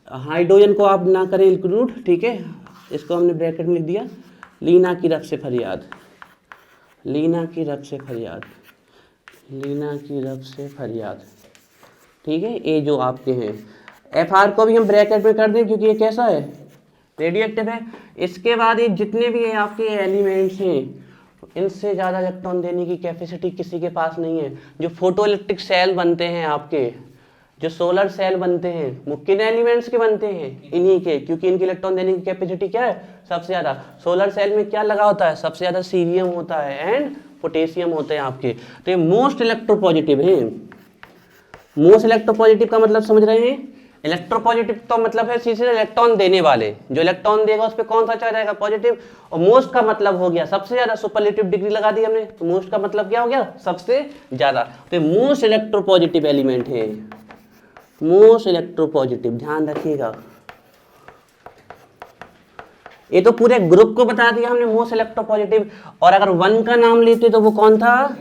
हाइड्रोजन को आप ना करें इंक्लूड, ठीक है, इसको हमने ब्रैकेट में लिख दिया, लीना की रफ से फरियाद, ठीक है। ये जो आपके हैं, FR को भी हम ब्रैकेट में कर दें क्योंकि ये कैसा है, रेडियो एक्टिव है। इसके बाद ये जितने भी ये आपके एलिमेंट्स हैं, इनसे ज़्यादा इलेक्ट्रॉन देने की कैपेसिटी किसी के पास नहीं है। जो फोटो इलेक्ट्रिक सेल बनते हैं आपके, जो सोलर सेल बनते हैं, वो किन एलिमेंट्स के बनते हैं, इन्हीं के, क्योंकि इनकी इलेक्ट्रॉन देने की कैपेसिटी क्या है, सबसे ज़्यादा। सोलर सेल में क्या लगा होता है, सबसे ज़्यादा सीरियम होता है एंड पोटेशियम होते हैं आपके। तो ये मोस्ट इलेक्ट्रोपॉजिटिव है। मोस्ट इलेक्ट्रोपॉजिटिव का मतलब समझ रहे हैं, इलेक्ट्रोपॉजिटिव तो मतलब है सीधे इलेक्ट्रॉन देने वाले, जो इलेक्ट्रॉन देगा उस पर कौन सा चार्ज आएगा, पॉजिटिव। और मोस्ट का मतलब हो गया सबसे ज्यादा, सुपरलेटिव डिग्री लगा दी हमने, तो मोस्ट का मतलब क्या हो गया, सबसे ज्यादा। तो मोस्ट इलेक्ट्रोपॉजिटिव एलिमेंट है, मोस्ट इलेक्ट्रोपॉजिटिव, ध्यान रखिएगा। ये तो पूरे ग्रुप को बता दिया हमने मोस्ट इलेक्ट्रोपॉजिटिव, और अगर 1 का नाम लेते तो वो कौन था,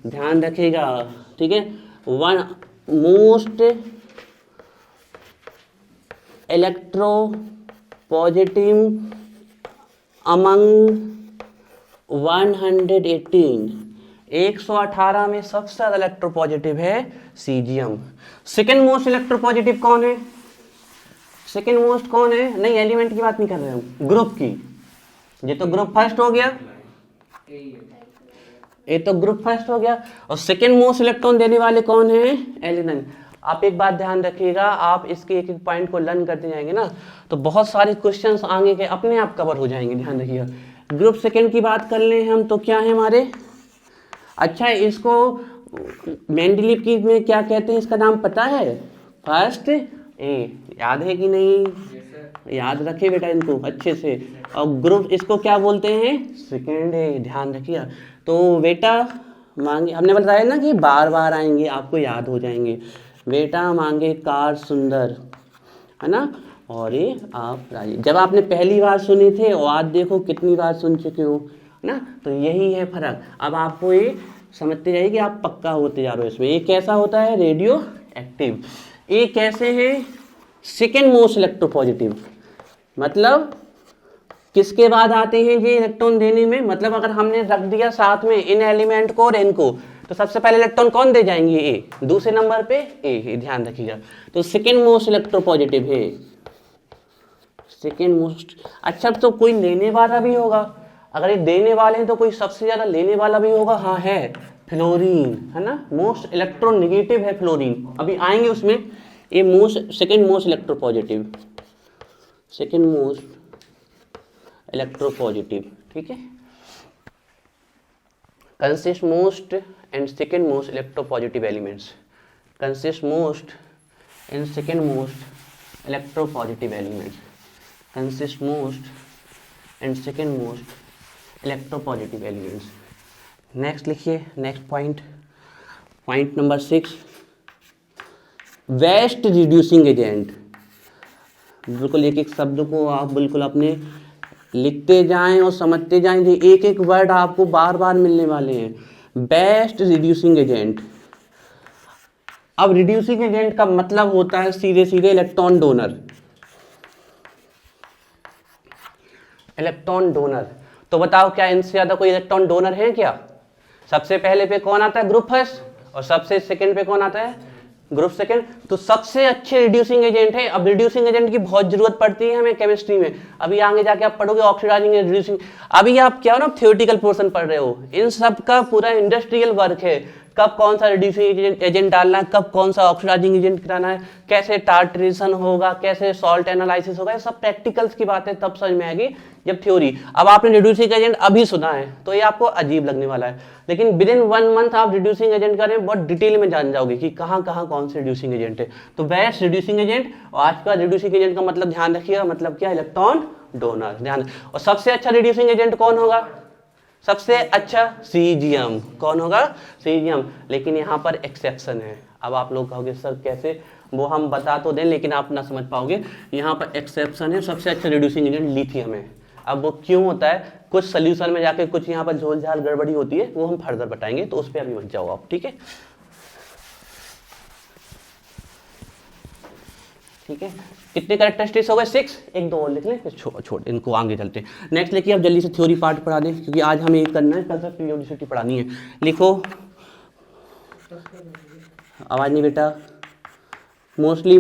ध्यान रखिएगा, ठीक है। 1 मोस्ट इलेक्ट्रोपॉजिटिव अमंग 118, 118 में सबसे ज्यादा इलेक्ट्रोपॉजिटिव है सीजियम। सेकेंड मोस्ट इलेक्ट्रोपॉजिटिव कौन है, सेकेंड मोस्ट कौन है, नहीं एलिमेंट की बात नहीं कर रहे हम, ग्रुप की। ये तो ग्रुप फर्स्ट हो गया, और सेकेंड मोस्ट इलेक्ट्रॉन देने वाले कौन है, एलिनाइन। आप एक बात ध्यान रखिएगा, आप इसके एक एक पॉइंट को लर्न करते जाएंगे ना, तो बहुत सारे क्वेश्चंस आगे के अपने आप कवर हो जाएंगे, ध्यान रखिएगा। ग्रुप सेकेंड की बात कर लें हम, तो क्या है हमारे, अच्छा इसको मेंडलीव की में क्या कहते हैं, इसका नाम पता है, फर्स्ट ए, याद है कि नहीं, याद रखे बेटा इनको अच्छे से। और ग्रुप इसको क्या बोलते हैं, सेकेंड ए, ध्यान रखिए। तो बेटा मांगे, हमने बताया ना कि बार बार आएंगे, आपको याद हो जाएंगे। बेटा मांगे कार सुंदर, है ना, और ये आप राजी। जब आपने पहली बार सुने थे और आज देखो कितनी बार सुन चुके हो, है ना, तो यही है फर्क। अब आपको ये समझते जाइए कि आप पक्का होते जा रहे हो इसमें। ये कैसा होता है, रेडियो एक्टिव। ये कैसे है, सेकेंड मोस्ट इलेक्ट्रोपॉजिटिव, मतलब किसके बाद आते हैं ये इलेक्ट्रॉन देने में, मतलब अगर हमने रख दिया साथ में इन एलिमेंट को और इनको, तो सबसे पहले इलेक्ट्रॉन कौन दे जाएंगे, ए, दूसरे नंबर पे ए, ध्यान रखिएगा। तो सेकेंड मोस्ट इलेक्ट्रोपॉजिटिव है, सेकेंड मोस्ट। अच्छा तो कोई लेने वाला भी होगा, अगर ये देने वाले हैं तो कोई सबसे ज्यादा लेने वाला भी होगा, हाँ है, फ्लोरीन, है ना, मोस्ट इलेक्ट्रोनेगेटिव है फ्लोरीन, अभी आएंगे उसमें। ये most second most electropositive, second most electropositive, ठीक है। Consist most and second most electropositive elements, consist most and second most electropositive elements, consist most and second most electropositive elements. Next लिखिए, next point, point number 6, best reducing agent. बिल्कुल एक एक शब्द को आप बिल्कुल अपने लिखते जाएं और समझते जाएं, एक एक वर्ड आपको बार बार मिलने वाले हैं। बेस्ट रिड्यूसिंग एजेंट, अब रिड्यूसिंग एजेंट का मतलब होता है सीधे सीधे इलेक्ट्रॉन डोनर, इलेक्ट्रॉन डोनर। तो बताओ क्या इनसे ज्यादा कोई इलेक्ट्रॉन डोनर है क्या? सबसे पहले पे कौन आता है? ग्रुप फर्स्ट, और सबसे सेकंड पे कौन आता है? Group second. तो सबसे अच्छे रिड्यूसिंग एजेंट है। अब रिड्यूसिंग एजेंट की बहुत जरूरत पड़ती है हमें केमिस्ट्री में। अभी आगे जाके आप पढ़ोगे ऑक्सीडाइजिंग रिड्यूसिंग। अभी आप क्या हो ना, थियोरेटिकल पोर्शन पढ़ रहे हो, इन सब का पूरा इंडस्ट्रियल वर्क है। कब कौन सा रिड्यूसिंग एजेंट डालना है, कब कौन सा ऑक्सीडाइजिंग एजेंट कराना है, कैसे टार्ट्रेशन होगा, कैसे सॉल्ट एनालिसिस होगा, ये सब प्रैक्टिकल्स की बातें तब समझ में आएगी जब थ्योरी। अब आपने रिड्यूसिंग एजेंट अभी सुना है तो ये आपको अजीब लगने वाला है, लेकिन विद इन 1 मंथ आप रिड्यूसिंग एजेंट का बहुत डिटेल में जान जाओगे कि कहाँ कहाँ कौन से रिड्यूसिंग एजेंट है। तो बेस्ट रिड्यूसिंग एजेंट, और आज का रिड्यूसिंग एजेंट का मतलब ध्यान रखिएगा, मतलब क्या? Electron donor. ध्यान। और सबसे अच्छा रिड्यूसिंग एजेंट कौन होगा? सबसे अच्छा सीजियम। कौन होगा? सीजियम। लेकिन यहाँ पर एक्सेप्शन है। अब आप लोग कहोगे सर कैसे, वो हम बता तो दें लेकिन आप ना समझ पाओगे। यहाँ पर एक्सेप्शन है, सबसे अच्छा रिड्यूसिंग एजेंट लिथियम है। अब वो क्यों होता है, कुछ सोल्यूशन में जाके कुछ यहाँ पर झोल झाल गड़बड़ी होती है, वो हम फर्दर बताएंगे, तो उस पर अभी मत जाओ आप, ठीक है? ठीक है, कितने कैरेक्टरिस्टिक्स हो गए? 6। 1-2 और लिख लें, फिर छोड़ इनको, आगे चलते हैं। नेक्स्ट लिखिए, अब जल्दी से थ्योरी पार्ट पढ़ा दें क्योंकि आज हमें एक करना है, कल तक पीरियोडिसिटी पढ़ानी है। लिखो, आवाज नहीं बेटा। Mostly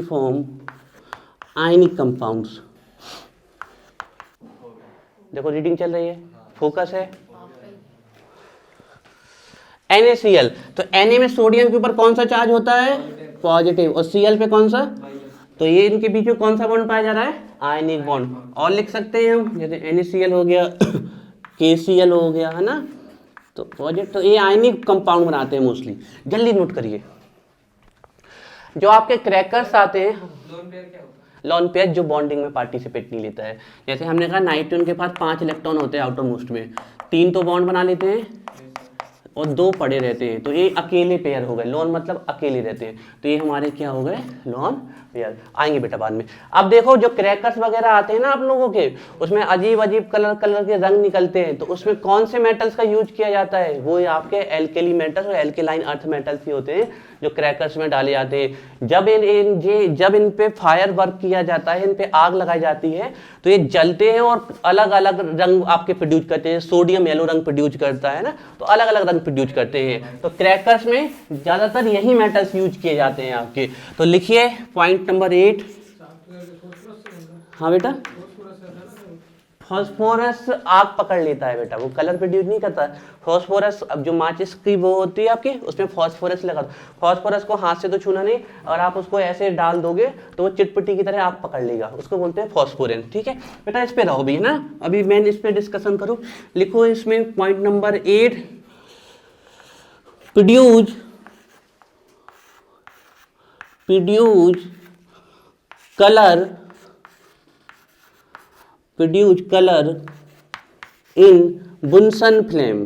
form ionic compounds. देखो रीडिंग चल रही है, फोकस है। NaCl, तो Na में सोडियम के ऊपर कौन सा चार्ज होता है? पॉजिटिव। और Cl पे कौन सा? तो ये इनके बीच में कौन सा बॉन्ड पाया जा रहा है? Ionic bond. और लिख सकते हैं हम, जैसे NaCl हो गया KCl हो गया, है ना? तो पॉजिटिव, तो ये आयनिक कंपाउंड बनाते हैं मोस्टली। जल्दी नोट करिए, जो आपके क्रैकर्स आते हैं, लॉन पेयर जो बॉन्डिंग में पार्टिसिपेट नहीं लेता है। जैसे हमने कहा नाइट्रोजन के पास 5 इलेक्ट्रॉन होते हैं आउटर मोस्ट में, 3 तो बॉन्ड बना लेते हैं और 2 पड़े रहते हैं, तो ये अकेले पेयर हो गए। लोन मतलब अकेले रहते हैं, तो ये हमारे क्या हो गए? Lone pair. आएंगे बेटा बाद में। अब देखो जो क्रैकर्स वगैरह आते हैं ना आप लोगों के, उसमें अजीब अजीब कलर के रंग निकलते हैं, तो उसमें कौन से मेटल्स का यूज किया जाता है? वो आपके एल्केली मेटल्स और एल्केलाइन अर्थ मेटल्स ही होते हैं जो क्रैकर्स में डाले जाते हैं। जब इन पे फायर वर्क किया जाता है, इन पे आग लगाई जाती है, तो ये जलते हैं और अलग अलग रंग आपके प्रोड्यूस करते हैं। सोडियम येलो रंग प्रोड्यूस करता है ना, तो अलग अलग रंग प्रोड्यूस करते हैं। तो क्रैकर्स में ज्यादातर यही मेटल्स यूज किए जाते हैं आपके। तो लिखिए पॉइंट नंबर 8। हाँ बेटा, फॉस्फोरस आग पकड़ लेता है बेटा, वो कलर प्रोड्यूस नहीं करता। फॉस्फोरस, अब जो माचिस की वो होती है आपकी, उसमें फॉस्फोरस लगा दो। फॉस्फोरस को हाथ से तो छूना नहीं, और आप उसको ऐसे डाल दोगे तो वो चिटपटी की तरह आग पकड़ लेगा, उसको बोलते हैं फॉस्फोरेंस। ठीक है बेटा, इस पे रहो भी, है ना? अभी मैं इस पे डिस्कशन करूं। लिखो इसमें point number 8, produce colour in Bunsen flame.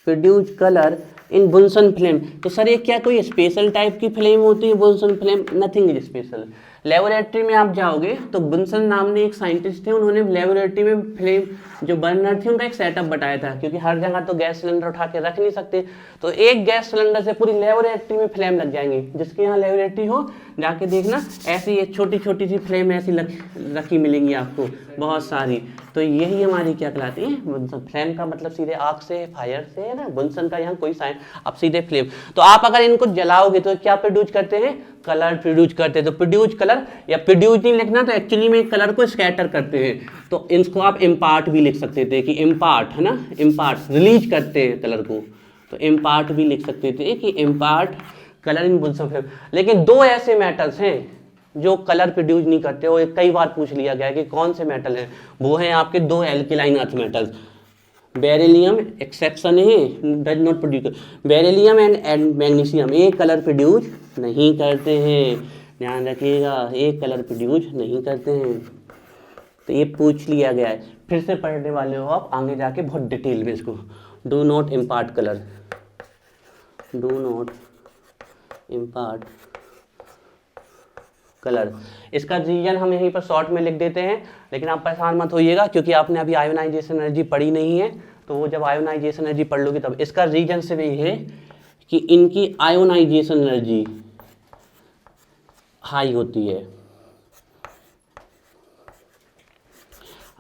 Produce colour in Bunsen flame. तो सर ये क्या कोई स्पेशल टाइप की फ्लेम होती है Bunsen flame? Nothing is special. Laboratory में आप जाओगे तो बुनसन नाम ने एक साइंटिस्ट थे, उन्होंने लेबोरेटरी में फ्लेम जो बर्नर थी उनका एक सेटअप बताया था, क्योंकि हर जगह तो गैस सिलेंडर उठा के रख नहीं सकते, तो एक गैस सिलेंडर से पूरी लेबोरेटरी में फ्लेम लग जाएंगी। जिसके यहाँ लेबोरेटरी हो जाके देखना, ऐसी एक छोटी छोटी सी फ्लेम ऐसी रखी मिलेंगी आपको बहुत सारी। तो यही हमारी क्या कहलाती है? बुनसन। फ्लेम का मतलब सीधे आग से, फायर से, है ना? बुनसन का यहाँ कोई साइन, अब सीधे फ्लेम। तो आप अगर इनको जलाओगे तो क्या प्रोड्यूस करते हैं? कलर प्रोड्यूस करते हैं। तो प्रोड्यूस कलर, या प्रोड्यूस नहीं लिखना तो एक्चुअली में कलर को स्कैटर करते हैं, तो इसको आप इम्पार्ट भी लिख सकते थे कि इम्पार्ट, है ना? इम्पार्ट रिलीज करते हैं कलर को, तो इम्पार्ट भी लिख सकते थे कि impart colour in Bunsen flame. लेकिन 2 ऐसे मेटल्स हैं जो कलर प्रोड्यूस नहीं करते, वो कई बार पूछ लिया गया कि कौन से मेटल हैं। वो हैं आपके 2 alkaline earth metals. Beryllium exception है, does not produce. Beryllium and magnesium ये कलर प्रोड्यूस नहीं करते हैं, ध्यान रखिएगा, ये कलर प्रोड्यूस नहीं करते हैं। तो ये पूछ लिया गया है, फिर से पढ़ने वाले हो आप आगे जाके बहुत डिटेल में इसको। Do not impart colour, do not impart colour. इसका रीजन हम यहीं पर शॉर्ट में लिख देते हैं, लेकिन आप परेशान मत होइएगा क्योंकि आपने अभी आयोनाइजेशन एनर्जी पढ़ी नहीं है, तो वो जब आयोनाइजेशन एनर्जी पढ़ लोगे तब। इसका रीजन सिर्फ ये है कि इनकी आयोनाइजेशन एनर्जी हाई होती है,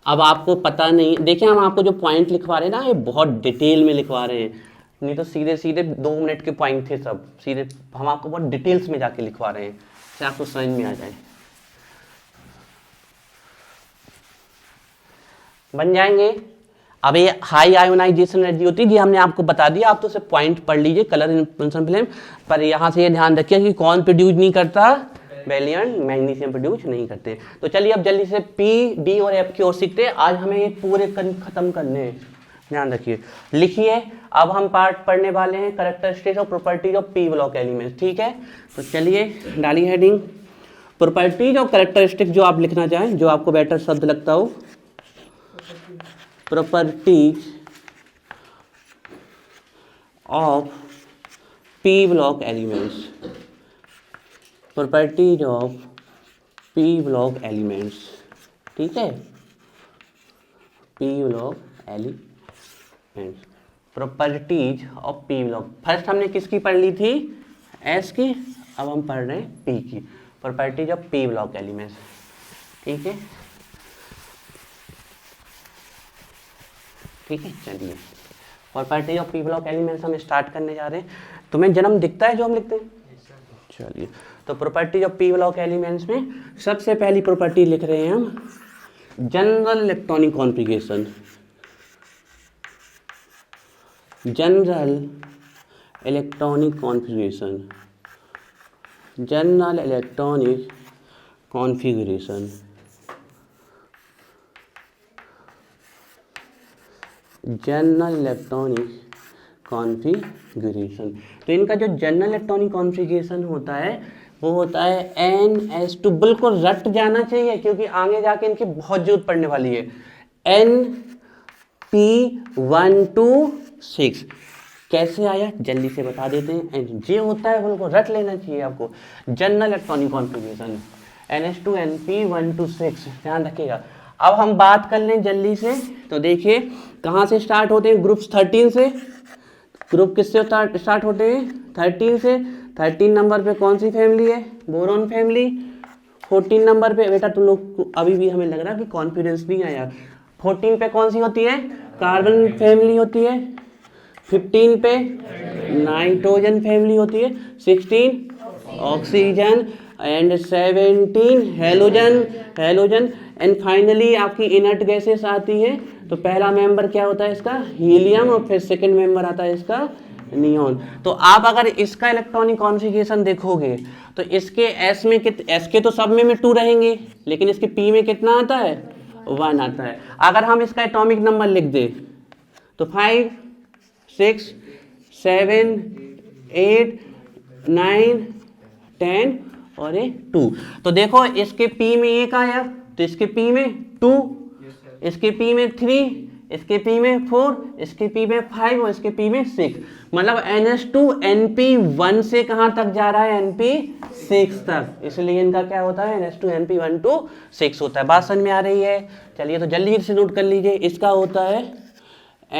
अब आपको पता नहीं, देखिए हम आपको जो पॉइंट लिखवा रहे हैं ना, ये बहुत डिटेल में लिखवा रहे हैं, नहीं तो सीधे सीधे 2 मिनट के पॉइंट थे सब, सीधे हम आपको बहुत डिटेल्स में जाके लिखवा रहे हैं, जिससे आपको समझ में आ जाए। बन जाएंगे। अब ये हाई आयोनाइजेशन एनर्जी होती है जी, हमने आपको बता दिया, आप तो सिर्फ पॉइंट पढ़ लीजिए कलर इन्फ्लुएंसर फ्लेम। पर यहाँ से ये ध्यान रखिए कि कौन प्रोड्यूस नहीं करता, बेरिलियम मैग्नीशियम प्रोड्यूस नहीं करते। तो चलिए अब जल्दी से पी, डी और एफ की ओर सीखते हैं। आज हमें ये पूरे खत्म करने हैं, ध्यान रखिए। लिखिए, अब हम पार्ट पढ़ने वाले हैं कैरेक्टरिस्टिक्स और properties of P block elements, ठीक है। तो चलिए डाली हेडिंग, प्रॉपर्टीज और कैरेक्टरिस्टिक्स जो आप लिखना चाहें, जो आपको बेटर शब्द लगता हो। Properties of P block elements, properties of P block elements, ठीक है, P block elements, properties of P block. First हमने किसकी पढ़ ली थी, एस की, अब हम पढ़ रहे हैं पी की, properties of P block elements, ठीक है। ठीक है, चलिए property of P block elements हम स्टार्ट करने जा रहे हैं। तुम्हें जन्म दिखता है जो हम लिखते हैं, चलिए। तो property of P block elements में सबसे पहली प्रॉपर्टी लिख रहे हैं हम, general electronic configuration, general electronic configuration, general electronic configuration, general electronic configuration. तो इनका जो जनरल इलेक्ट्रॉनिक कॉन्फ़िगरेशन होता है वो होता है NS2, बिल्कुल रट जाना चाहिए क्योंकि आगे जाके इनकी बहुत जरूरत पड़ने वाली है। NP126 कैसे आया जल्दी से बता देते हैं, जे होता है बिल्कुल रट लेना चाहिए आपको, जनरल इलेक्ट्रॉनिक कॉन्फ़िगरेशन NS2NP126, ध्यान रखिएगा। अब हम बात कर लें जल्दी से, तो देखिए कहाँ से स्टार्ट होते हैं, ग्रुप्स 13 से। ग्रुप किससे स्टार्ट होते हैं, 13 से। 13 नंबर पे कौन सी फैमिली है, बोरॉन फैमिली। 14 नंबर पे, बेटा तुम लोग को अभी भी हमें लग रहा है कि कॉन्फिडेंस नहीं आया, 14 पे कौन सी होती है, कार्बन फैमिली होती है। 15 पे नाइट्रोजन फैमिली होती है। 16 oxygen and 17 halogen and finally आपकी इनर्ट गैसेस आती है। तो पहला मेंबर क्या होता है इसका, हीलियम, और फिर सेकंड मेंबर आता है इसका नियॉन। तो आप अगर इसका इलेक्ट्रॉनिक कॉन्फ़िगरेशन देखोगे तो इसके एस में एस के तो सब में 2 रहेंगे, लेकिन इसके पी में कितना आता है, 1 आता है। अगर हम इसका एटॉमिक नंबर लिख दे तो 5 6 7 8 9 10 और 2। तो देखो इसके पी में 1 आया, तो इसके पी में 2, इसके पी में 3, इसके पी में 4, इसके पी में 5 और इसके पी में 6। मतलब NS2 NP1 से कहाँ तक जा रहा है, NP6 तक, इसलिए इनका क्या होता है, NS2 NP126 होता है। बात समझ में आ रही है। चलिए तो जल्दी से नोट कर लीजिए, इसका होता है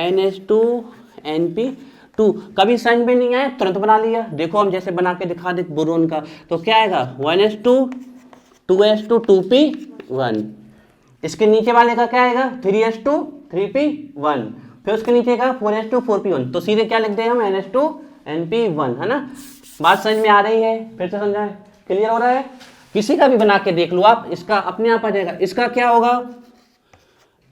NS2 NP2। कभी समझ में नहीं आया तुरंत बना लिया, देखो हम जैसे बना के दिखा दे बोरोन का, तो क्या आएगा 1s2 2s2 2p1। इसके नीचे वाले का क्या आएगा 3s2 3p1, फिर उसके नीचे का 4s2 4p1। तो सीधे क्या लिख दें हम, NS2 NP1, है ना। बात समझ में आ रही है, फिर से समझाएं, क्लियर हो रहा है। किसी का भी बना के देख लो आप, इसका अपने आप आ जाएगा। इसका क्या होगा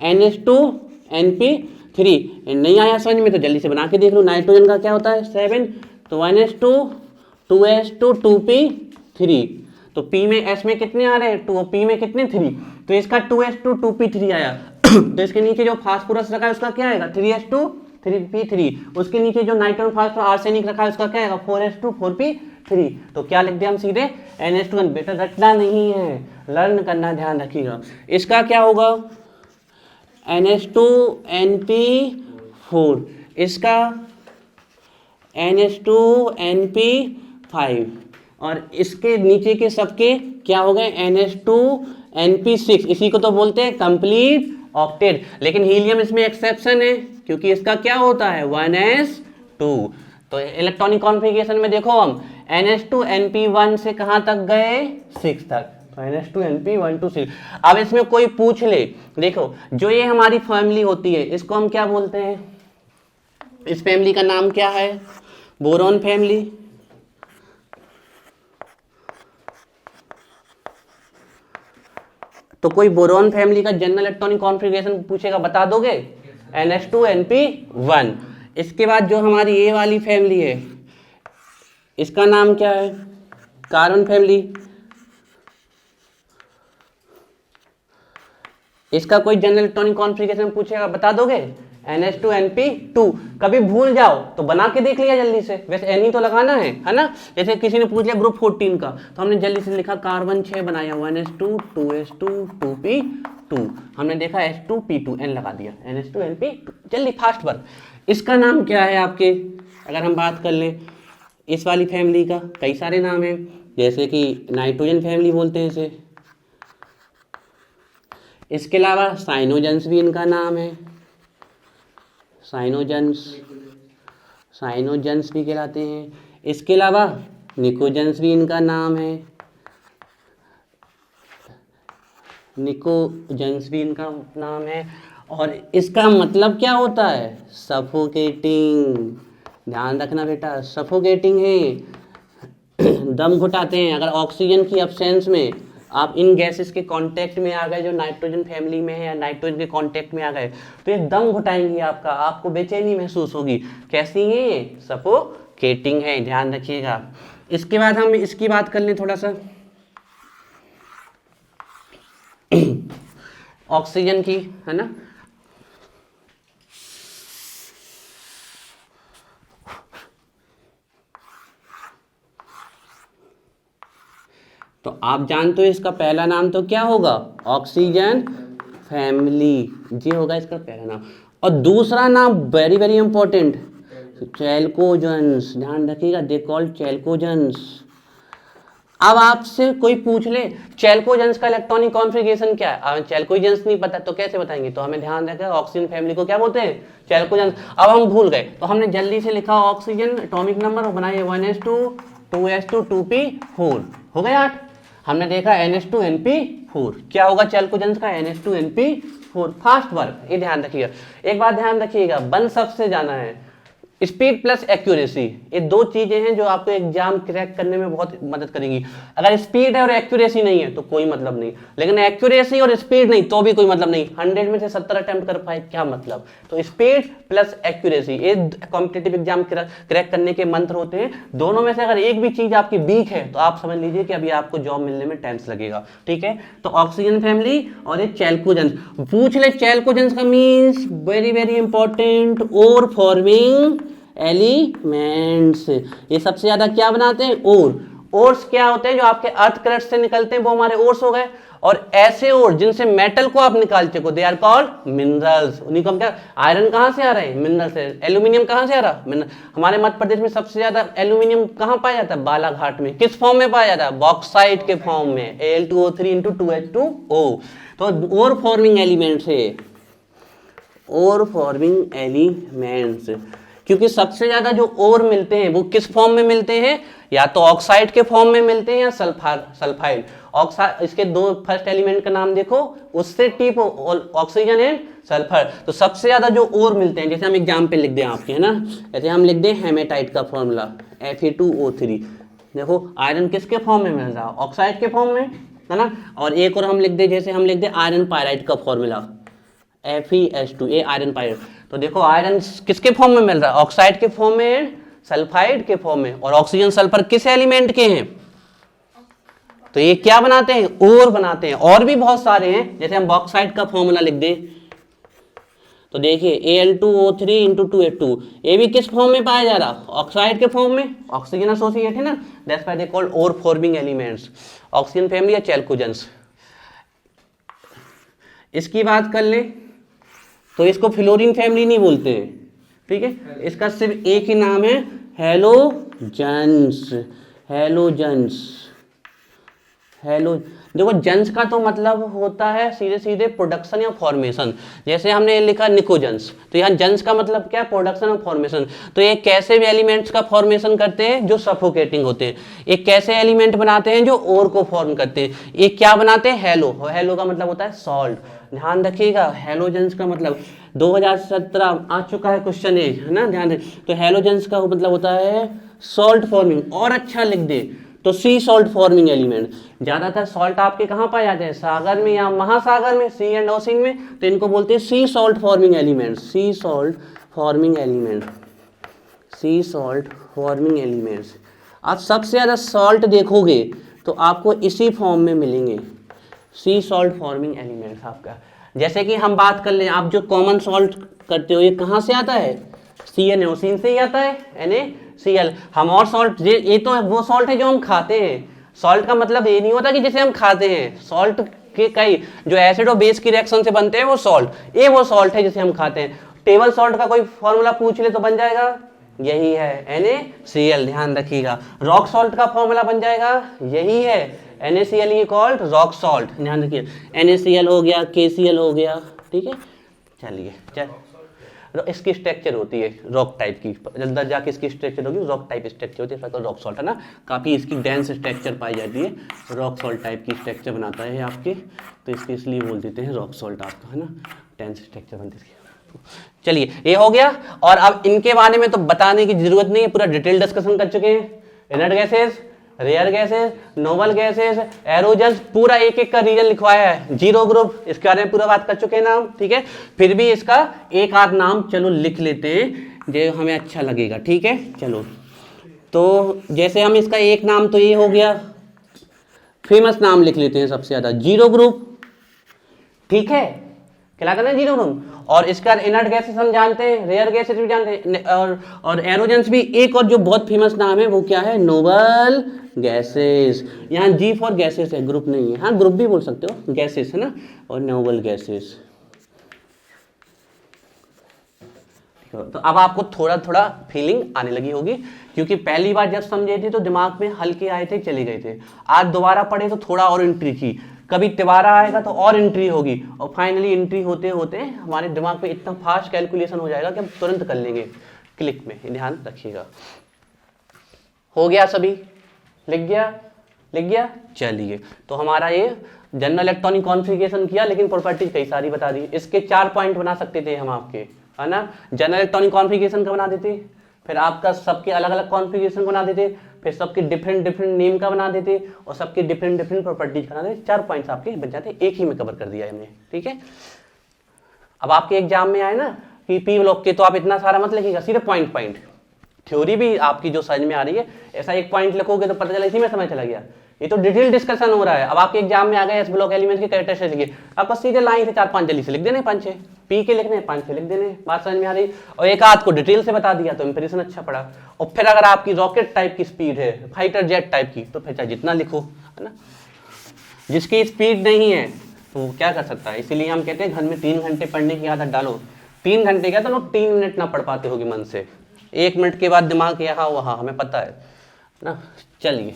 NS2 NP3, नहीं आया समझ में तो जल्दी से बना के देख लो। नाइट्रोजन का क्या होता है 7, तो 1s2 2s2 2p3। तो P में S में कितने आ रहे हैं 2, P में कितने 3, तो इसका 2s2 2p3 आया। तो इसके नीचे जो फास्फोरस रखा है उसका क्या आएगा 3s2 3p3। उसके नीचे जो नाइट्रोजन फास्फोरस आर्सेनिक रखा है उसका क्या आएगा 4s2 4p3। तो क्या लिख दिया हम सीधे NS2। बेटा रटना नहीं है, लर्न करना, ध्यान रखिएगा। इसका क्या होगा NS2 NP4, इसका NS2 NP5, और इसके नीचे के सबके क्या हो गए NS2 NP6। इसी को तो बोलते हैं कंप्लीट ऑक्टेट। लेकिन हीलियम इसमें एक्सेप्शन है क्योंकि इसका क्या होता है 1s2। तो इलेक्ट्रॉनिक कॉन्फ़िगरेशन में देखो हम NS2 NP1 से कहाँ तक गए 6 तक, तो NH2NP1 2 C। अब इसमें कोई पूछ ले, देखो जो ये हमारी फैमिली होती है इसको हम क्या बोलते हैं, इस फैमिली का नाम क्या है, बोरॉन फैमिली। तो कोई बोरॉन फैमिली का जनरल इलेक्ट्रॉनिक कॉन्फ़िगरेशन पूछेगा, बता दोगे, NH2NP1। इसके बाद जो हमारी ये वाली फैमिली है इसका नाम क्या है, कार्बन फैमिली। इसका कोई जनरल इलेक्ट्रॉनिक कॉन्फ़िगरेशन पूछेगा, बता दोगे, NH2NP2। कभी भूल जाओ तो बना के देख लिया जल्दी से, वैसे एन ही तो लगाना है ना। जैसे किसी ने पूछ लिया ग्रुप 14 का, तो हमने जल्दी से लिखा कार्बन 6 बनाया, 1s2 2s2 2p2, हमने देखा H2P2 N लगा दिया, NH2NP2, जल्दी फास्ट वर्क। इसका नाम क्या है आपके, अगर हम बात कर लें इस वाली फैमिली का, कई सारे नाम हैं, जैसे कि नाइट्रोजन फैमिली बोलते हैं इसे। इसके अलावा साइनोजेंस भी इनका नाम है, साइनोजेंस भी कहलाते हैं। इसके अलावा निकोजेंस भी इनका नाम है, निकोजेंस भी इनका नाम है। और इसका मतलब क्या होता है, सफोकेटिंग। ध्यान रखना बेटा, सफोकेटिंग है, दम घुटाते हैं। अगर ऑक्सीजन की एब्सेंस में आप इन गैसेस के कांटेक्ट में आ गए जो नाइट्रोजन फैमिली में है या नाइट्रोजन के कांटेक्ट में आ गए तो ये दम घुटाएंगी आपका, आपको बेचैनी महसूस होगी। कैसी है ये, सफोकेटिंग है, ध्यान रखिएगा। इसके बाद हम इसकी बात कर लें थोड़ा सा ऑक्सीजन की, है ना। तो आप जानते हो इसका पहला नाम तो क्या होगा, ऑक्सीजन फैमिली, जी होगा इसका पहला नाम। और दूसरा नाम वेरी वेरी इंपॉर्टेंट, चैल्कोजेंस। ध्यान रखिएगा, दे कॉल्ड चैल्कोजेंस। अब आपसे कोई पूछ ले चैल्कोजेंस का इलेक्ट्रॉनिक कॉन्फ़िगरेशन क्या है, हमें चैल्कोजेंस नहीं पता तो कैसे बताएंगे, तो हमें ध्यान रखना ऑक्सीजन फैमिली को क्या बोलते हैं, चैल्कोजेंस। अब हम भूल गए तो हमने जल्दी से लिखा ऑक्सीजन एटॉमिक नंबर और बनाए 1s2 2s2 2p4, हो गए 8। हमने देखा NH2NP4, क्या होगा चैल्कोजेंस का, NH2NP4। फास्ट वर्क, ये ध्यान रखिएगा। एक बात ध्यान रखिएगा, वन शब्द से जाना है, स्पीड प्लस एक्यूरेसी, ये दो चीजें हैं जो आपको एग्जाम क्रैक करने में बहुत मदद करेंगी। अगर स्पीड है और एक्यूरेसी नहीं है तो कोई मतलब नहीं, लेकिन एक्यूरेसी और स्पीड नहीं तो भी कोई मतलब नहीं। 100 में से 70 अटेम्प्ट कर पाए, क्या मतलब। तो स्पीड प्लस एक्यूरेसी ये कॉम्पिटिटिव एग्जाम क्रैक करने के मंत्र होते हैं। दोनों में से अगर एक भी चीज आपकी वीक है तो आप समझ लीजिए कि अभी आपको जॉब मिलने में टेंस लगेगा, ठीक है। तो ऑक्सीजन फैमिली और ये चैल्कोजेंस पूछ ले, चैल्कोजेंस का मीन्स वेरी वेरी इंपॉर्टेंट, ओर फॉर्मिंग एलिमेंट्स। ये सबसे ज्यादा क्या बनाते हैं, ओर्स क्या होते हैं, जो आपके अर्थ क्रस्ट से निकलते हैं वो हमारे ओर्स हो गए। और ऐसे ओर जिनसे मेटल को आप निकाल सको, दे आर कॉल्ड मिनरल्स। उन्हीं को क्या, आयरन कहाँ से आ रहे हैं, मिनरल से। एल्यूमिनियम कहाँ से आ रहा, मिनरल। हमारे मध्य प्रदेश में सबसे ज्यादा एल्यूमिनियम कहाँ पाया जाता है, बालाघाट में। किस फॉर्म में पाया जाता है, बॉक्साइट के फॉर्म में, Al2O3 × 2H2O। तो ओर फॉर्मिंग एलिमेंट्स है, ओर फॉर्मिंग एलिमेंट्स। क्योंकि सबसे ज्यादा जो ओर मिलते हैं वो किस फॉर्म में मिलते हैं, या तो ऑक्साइड के फॉर्म में मिलते हैं या सल्फाइड। ऑक्साइड, इसके दो फर्स्ट एलिमेंट का नाम देखो, उससे टिप ऑक्सीजन एंड सल्फर। तो सबसे ज्यादा जो ओर मिलते हैं, जैसे हम एग्जाम्पल लिख दें आपके, है ना, जैसे हम लिख दें हेमेटाइट का फॉर्मूला Fe2O3। देखो आयरन किसके फॉर्म में मिल रहा है, ऑक्साइड के फॉर्म में, है ना। और एक और हम लिख दें, जैसे हम लिख दें आयरन पायराइड का फॉर्मूला FeS2, ये आयरन पायराइड। तो देखो आयरन किसके फॉर्म में मिल रहा है, ऑक्साइड के फॉर्म में, सल्फाइड के फॉर्म में। और ऑक्सीजन सल्फर किस एलिमेंट के हैं, तो ये क्या बनाते हैं, ओर बनाते हैं। और भी बहुत सारे हैं, जैसे हम बॉक्साइड का फॉर्मूला लिख दें तो देखिए Al2O3 × 2H2, ये भी किस फॉर्म में पाया जा रहा, ऑक्साइड के फॉर्म में, ऑक्सीजन एसोसिएट है ना, that's why they called ore forming elements. Oxygen family या चैल्कोजेंस। इसकी बात कर ले तो इसको फ्लोरीन फैमिली नहीं बोलते हैं, ठीक है। इसका सिर्फ एक ही नाम है, हेलोजेंस। हेलोजेंस, हेलो देखो जंस का तो मतलब होता है सीधे सीधे प्रोडक्शन या फॉर्मेशन। जैसे हमने लिखा निकोजंस, तो यहाँ जंस का मतलब क्या, प्रोडक्शन और फॉर्मेशन। तो ये कैसे भी एलिमेंट्स का फॉर्मेशन करते हैं जो सफोकेटिंग होते हैं, एक कैसे एलिमेंट बनाते हैं जो ओर को फॉर्म करते हैं, एक क्या बनाते हैं, हेलो। हेलो का मतलब होता है सॉल्ट, ध्यान रखिएगा। हेलोजेंस का मतलब 2017 आ चुका है क्वेश्चन है ना, ध्यान दे। तो हेलोजेंस का मतलब होता है सॉल्ट फॉर्मिंग, और अच्छा लिख दे तो सी सॉल्ट फॉर्मिंग एलिमेंट। ज्यादातर सॉल्ट आपके कहाँ पाए जाते हैं, सागर में या महासागर में, सी एंड ओशन में, तो इनको बोलते हैं सी सॉल्ट फॉर्मिंग एलिमेंट, सी सॉल्ट फॉर्मिंग एलिमेंट, सी सॉल्ट फॉर्मिंग एलिमेंट्स। आप सबसे ज़्यादा सॉल्ट देखोगे तो आपको इसी फॉर्म में मिलेंगे, सी सॉल्ट फॉर्मिंग एलिमेंट्स आपका। जैसे कि हम बात कर लें, आप जो कॉमन सॉल्ट करते हो ये कहाँ से आता है, सी एन ओसिन से ही आता है, NaCl। हम और सॉल्ट, ये तो वो सॉल्ट है जो हम खाते हैं। सॉल्ट का मतलब ये नहीं होता कि जैसे हम खाते हैं, सॉल्ट के कई जो एसिड और बेस की रिएक्शन से बनते हैं वो सॉल्ट, ये वो सॉल्ट है जिसे हम खाते हैं। टेबल सॉल्ट का कोई फॉर्मूला पूछ ले तो बन जाएगा, यही है NaCl, ध्यान रखिएगा। रॉक सॉल्ट का फॉर्मूला बन जाएगा, यही है NaCl ई कॉल्ड रॉक सॉल्ट, ध्यान रखिए। NaCl हो गया, KCl हो गया, ठीक है। चलिए इसकी स्ट्रक्चर होती है रॉक टाइप की, अंदर जाके इसकी स्ट्रक्चर होगी रॉक टाइप स्ट्रक्चर होती है, तो रॉक सॉल्ट है ना, काफ़ी इसकी डेंस स्ट्रक्चर पाई जाती है, रॉक सॉल्ट टाइप की स्ट्रक्चर बनाता है आपके, तो इसके इसलिए बोल देते हैं रॉक सॉल्ट आपका, है ना, डेंस स्ट्रक्चर बनती है। चलिए ये हो गया, और अब इनके बारे में तो बताने की जरूरत नहीं है, पूरा डिटेल डिस्कशन कर चुके हैं। Inert gases, rare gases, noble gases, aerogens, पूरा एक एक का रीजन लिखवाया है। जीरो ग्रुप, इसके बारे में पूरा बात कर चुके हैं नाम, ठीक है। फिर भी इसका एक आध नाम चलो लिख लेते हैं जो हमें अच्छा लगेगा, ठीक है। चलो तो जैसे हम इसका एक नाम तो ये हो गया, फेमस नाम लिख लेते हैं सबसे ज्यादा, जीरो ग्रुप, ठीक है। क्या करना है, जीरो ग्रुप। और इसका इनर्ट गैसेस हम जानते हैं, रेयर गैसेस भी जानते हैं, और एरोजेंस भी। एक और जो बहुत फेमस नाम है वो क्या है, नोबल गैसेस। यहाँ जी फॉर गैसेस है, ग्रुप नहीं है, हाँ ग्रुप भी बोल सकते हो, गैसेस है ना, और नोबल गैसेस। तो अब आपको थोड़ा थोड़ा फीलिंग आने लगी होगी, क्योंकि पहली बार जब समझे थे तो दिमाग में हल्के आए थे, चले गए थे। आज दोबारा पढ़े तो थोड़ा और एंट्री की, कभी तिबारा आएगा तो और एंट्री होगी, और फाइनली एंट्री होते होते हमारे दिमाग में इतना फास्ट कैलकुलेशन हो जाएगा कि हम तुरंत कर लेंगे क्लिक में, ध्यान रखिएगा। हो गया सभी, लिख गया। चलिए तो हमारा ये जनरल इलेक्ट्रॉनिक कॉन्फ़िगरेशन किया, लेकिन प्रॉपर्टीज कई सारी बता दी। इसके 4 पॉइंट बना सकते थे हम आपके, है ना। जनरल इलेक्ट्रॉनिक कॉन्फ़िगरेशन का बना देते, फिर आपका सबके अलग अलग कॉन्फ़िगरेशन बना देते, फिर सबके डिफरेंट नेम का बना देते, और सबके डिफरेंट प्रॉपर्टीज बना देते। 4 पॉइंट्स आपके बन जाते, एक ही में कवर कर दिया हमने, ठीक है। अब आपके एग्जाम में आए ना कि पी ब्लॉक के, तो आप इतना सारा मत लिखिएगा, सीधे पॉइंट। थ्योरी भी आपकी जो समझ में आ रही है, ऐसा एक पॉइंट लिखोगे तो पता चला इसी में समझ चला गया। ये तो डिटेल डिस्कशन हो रहा है। अब आपके एग्जाम में आ गए एस ब्लॉक एलिमेंट्स के कैरेक्टरिस्टिक्स लिखिए, आपको सीधे लाइन से 4-5 जल्दी से लिख देने, 5-6 पी के लिखने, 5-6 लिख देने, बात समझ में आ रही। और एक आध को डिटेल से बता दिया तो इंप्रेशन अच्छा पड़ा। और फिर अगर आपकी रॉकेट टाइप की स्पीड है, फाइटर जेट टाइप की, तो फिर चाहे जितना लिखो, है ना। जिसकी स्पीड नहीं है तो वो क्या कर सकता है, इसीलिए हम कहते हैं घर में 3 घंटे पढ़ने की आदत डालो। 3 घंटे क्या, तो लोग 3 मिनट ना पढ़ पाते होगे मन से, 1 मिनट के बाद दिमाग यहाँ वहाँ, हमें पता है ना। चलिए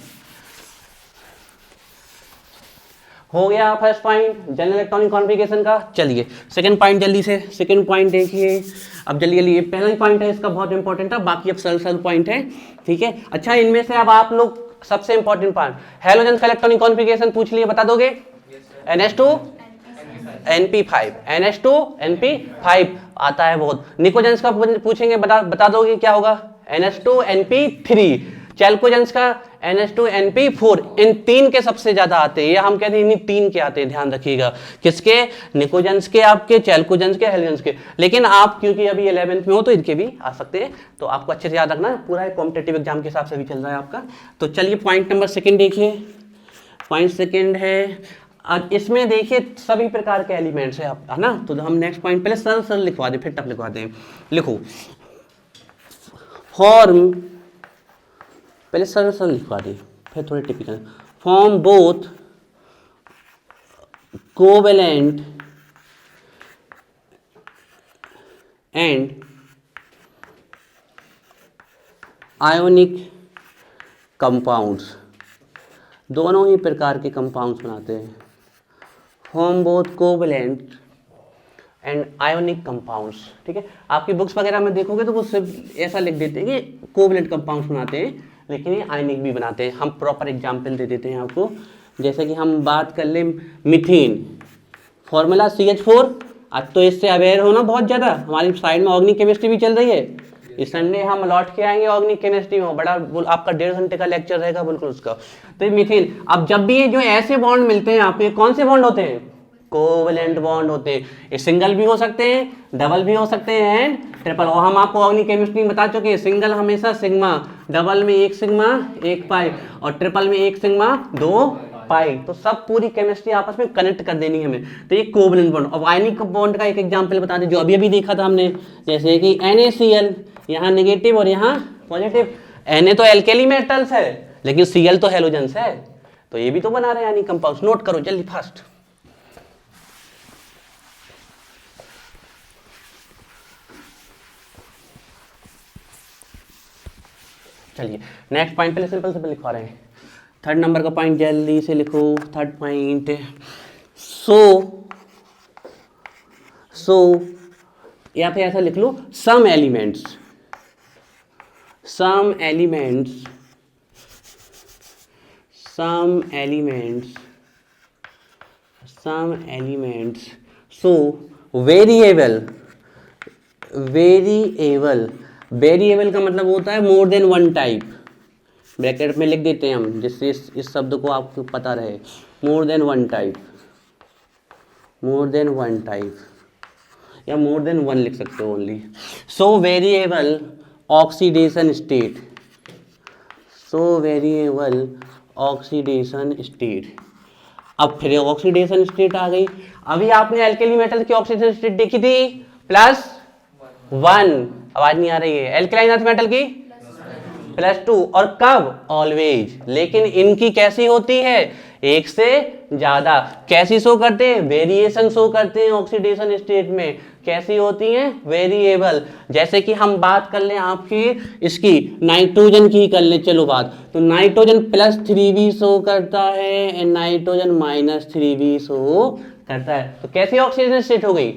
हो गया first point general electronic configuration का। चलिए सेकंड पॉइंट जल्दी से, सेकंड पॉइंट देखिए। अब जल्दी ये पहला ही पॉइंट है, इसका बहुत इंपॉर्टेंट था, बाकी अब सरल पॉइंट है, ठीक है। अच्छा इनमें से अब आप लोग सबसे इंपॉर्टेंट पार्ट, हेलोजन का इलेक्ट्रॉनिक कॉन्फ़िगरेशन पूछ लिए, बता दोगे। NH2 NP5, NH2 NP5 आता है बहुत। निकोजेंस का पूछेंगे, बता दोगे क्या होगा, NH2 NP3। चैल्कोजेंस का NH2 NP4। इन 3 के सबसे ज्यादा आते हैं, ये हम कहते हैं इन 3 के आते हैं, ध्यान रखिएगा। किसके, निकोजेंस के, आपके चैल्कोजेंस के, हेलोजेंस के। लेकिन आप क्योंकि अभी 11th में हो तो इनके भी आ सकते हैं, तो आपको अच्छे से याद रखना है, पूरा कॉम्पिटिटिव एग्जाम के हिसाब से भी चल रहा है आपका। तो चलिए पॉइंट नंबर सेकंड देखिए। पॉइंट सेकंड है, अब इसमें देखिए सभी प्रकार के एलिमेंट्स है, है ना। तो हम नेक्स्ट पॉइंट पहले सरल लिखवा दें, फिर टफ लिखवाते हैं। लिखो फॉर्म, पहले सरल लिखवा दें, फिर थोड़े typical. Form both covalent and ionic compounds दोनों ही प्रकार के कंपाउंड्स बनाते हैं, form both covalent and ionic compounds. ठीक है, आपकी बुक्स वगैरह में देखोगे तो वो सिर्फ ऐसा लिख देते हैं कि कोवैलेंट कंपाउंड्स बनाते हैं, लेकिन ये आयनिक भी बनाते हैं। हम प्रॉपर एग्जांपल दे देते हैं आपको, जैसे कि हम बात कर लें मीथेन, फॉर्मूला CH4। आज तो इससे अवेयर होना बहुत ज़्यादा, हमारी साइड में ऑर्गेनिक केमिस्ट्री भी चल रही है। इस संडे हम लौट के आएंगे ऑर्गेनिक केमिस्ट्री में, बड़ा आपका 1.5 घंटे का लेक्चर रहेगा बिल्कुल उसका। तो ये मीथेन, अब जब भी ये जो ऐसे बॉन्ड मिलते हैं आपके, कौन से बॉन्ड होते हैं? कोवैलेंट बॉन्ड होते हैं। ये सिंगल भी हो सकते हैं, डबल भी हो सकते हैं एंड ट्रिपल। और हम आपको ऑर्गेनिक केमिस्ट्री में बता चुके हैं, सिंगल हमेशा सिग्मा, डबल में 1 सिग्मा 1 पाई और ट्रिपल में 1 सिग्मा 2 पाई। तो सब पूरी केमिस्ट्री आपस में कनेक्ट कर देनी है हमें। तो ये कोवैलेंट बॉन्ड। अब आयनिक बॉन्ड का एक एग्जांपल बता दें जो अभी अभी देखा था हमने, जैसे कि NaCl, यहाँ नेगेटिव और यहाँ पॉजिटिव। Na तो एल्केली मेटल्स है, लेकिन Cl तो हेलोजेंस है, तो ये भी तो बना रहे हैं आयनिक कंपाउंड्स। नोट करो जल्दी फास्ट। चलिए नेक्स्ट पॉइंट पहले सिंपल सिंपल लिखवा रहे हैं। 3rd नंबर का पॉइंट जल्दी से लिखो। 3rd पॉइंट, सो या फिर ऐसा लिख लो, सम एलिमेंट्स सो वेरिएबल का मतलब होता है more than one type. Bracket में लिख देते हैं हम, जिससे इस शब्द को आपको पता रहे। मोर देन वन टाइप या मोर देन वन लिख सकते हो only. So variable oxidation state. अब फिर ऑक्सीडेशन स्टेट आ गई। अभी आपने एल्केली मेटल की ऑक्सीडेशन स्टेट देखी थी +1, आवाज नहीं आ रही है। एल्केलाइन अर्थ मेटल की +2, और कब? ऑलवेज। लेकिन इनकी कैसी होती है? एक से ज्यादा। कैसी शो करते हैं? वेरिएशन शो करते हैं ऑक्सीडेशन स्टेट में। कैसी होती हैं? वेरिएबल। जैसे कि हम बात कर लें आपकी इसकी नाइट्रोजन की कर ले, चलो बात। तो नाइट्रोजन +3 शो करता है एंड नाइट्रोजन -3 शो करता है। तो कैसी ऑक्सीडेशन स्टेट हो गई?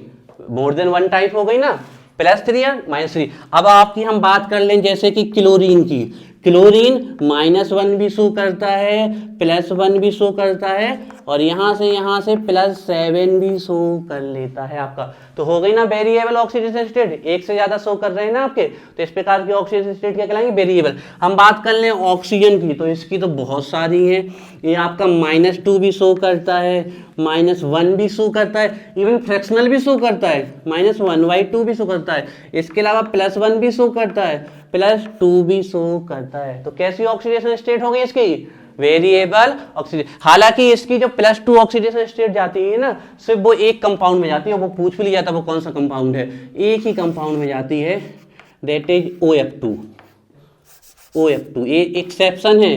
मोर देन वन टाइप हो गई ना, +3 या -3। अब आपकी हम बात कर लें जैसे कि क्लोरीन की। क्लोरीन -1 भी शो करता है, +1 भी शो करता है, और यहाँ से +7 भी शो कर लेता है आपका। तो हो गई ना वेरिएबल ऑक्सीडेशन स्टेट। एक से ज्यादा शो कर रहे हैं ना आपके, तो इस प्रकार की ऑक्सीडेशन स्टेट क्या कहलाएंगे? वेरिएबल। हम बात कर लें ऑक्सीजन की, तो इसकी तो बहुत सारी है। ये आपका -2 भी शो करता है, -1 भी शो करता है, इवन फ्रैक्शनल भी शो करता है, -1/2 भी शो करता है। इसके अलावा +1 भी शो करता है, +2 भी शो करता है। तो कैसी ऑक्सीडेशन स्टेट हो गई इसकी? Variable oxidation. हालांकि इसकी जो +2 ऑक्सीडेशन स्टेट जाती है ना, सिर्फ वो एक कंपाउंड में जाती है, वो पूछ भी लिया था वो कौन सा कंपाउंड है। एक ही कंपाउंड में जाती है, दैट इज OF2। ये एक्सेप्शन है,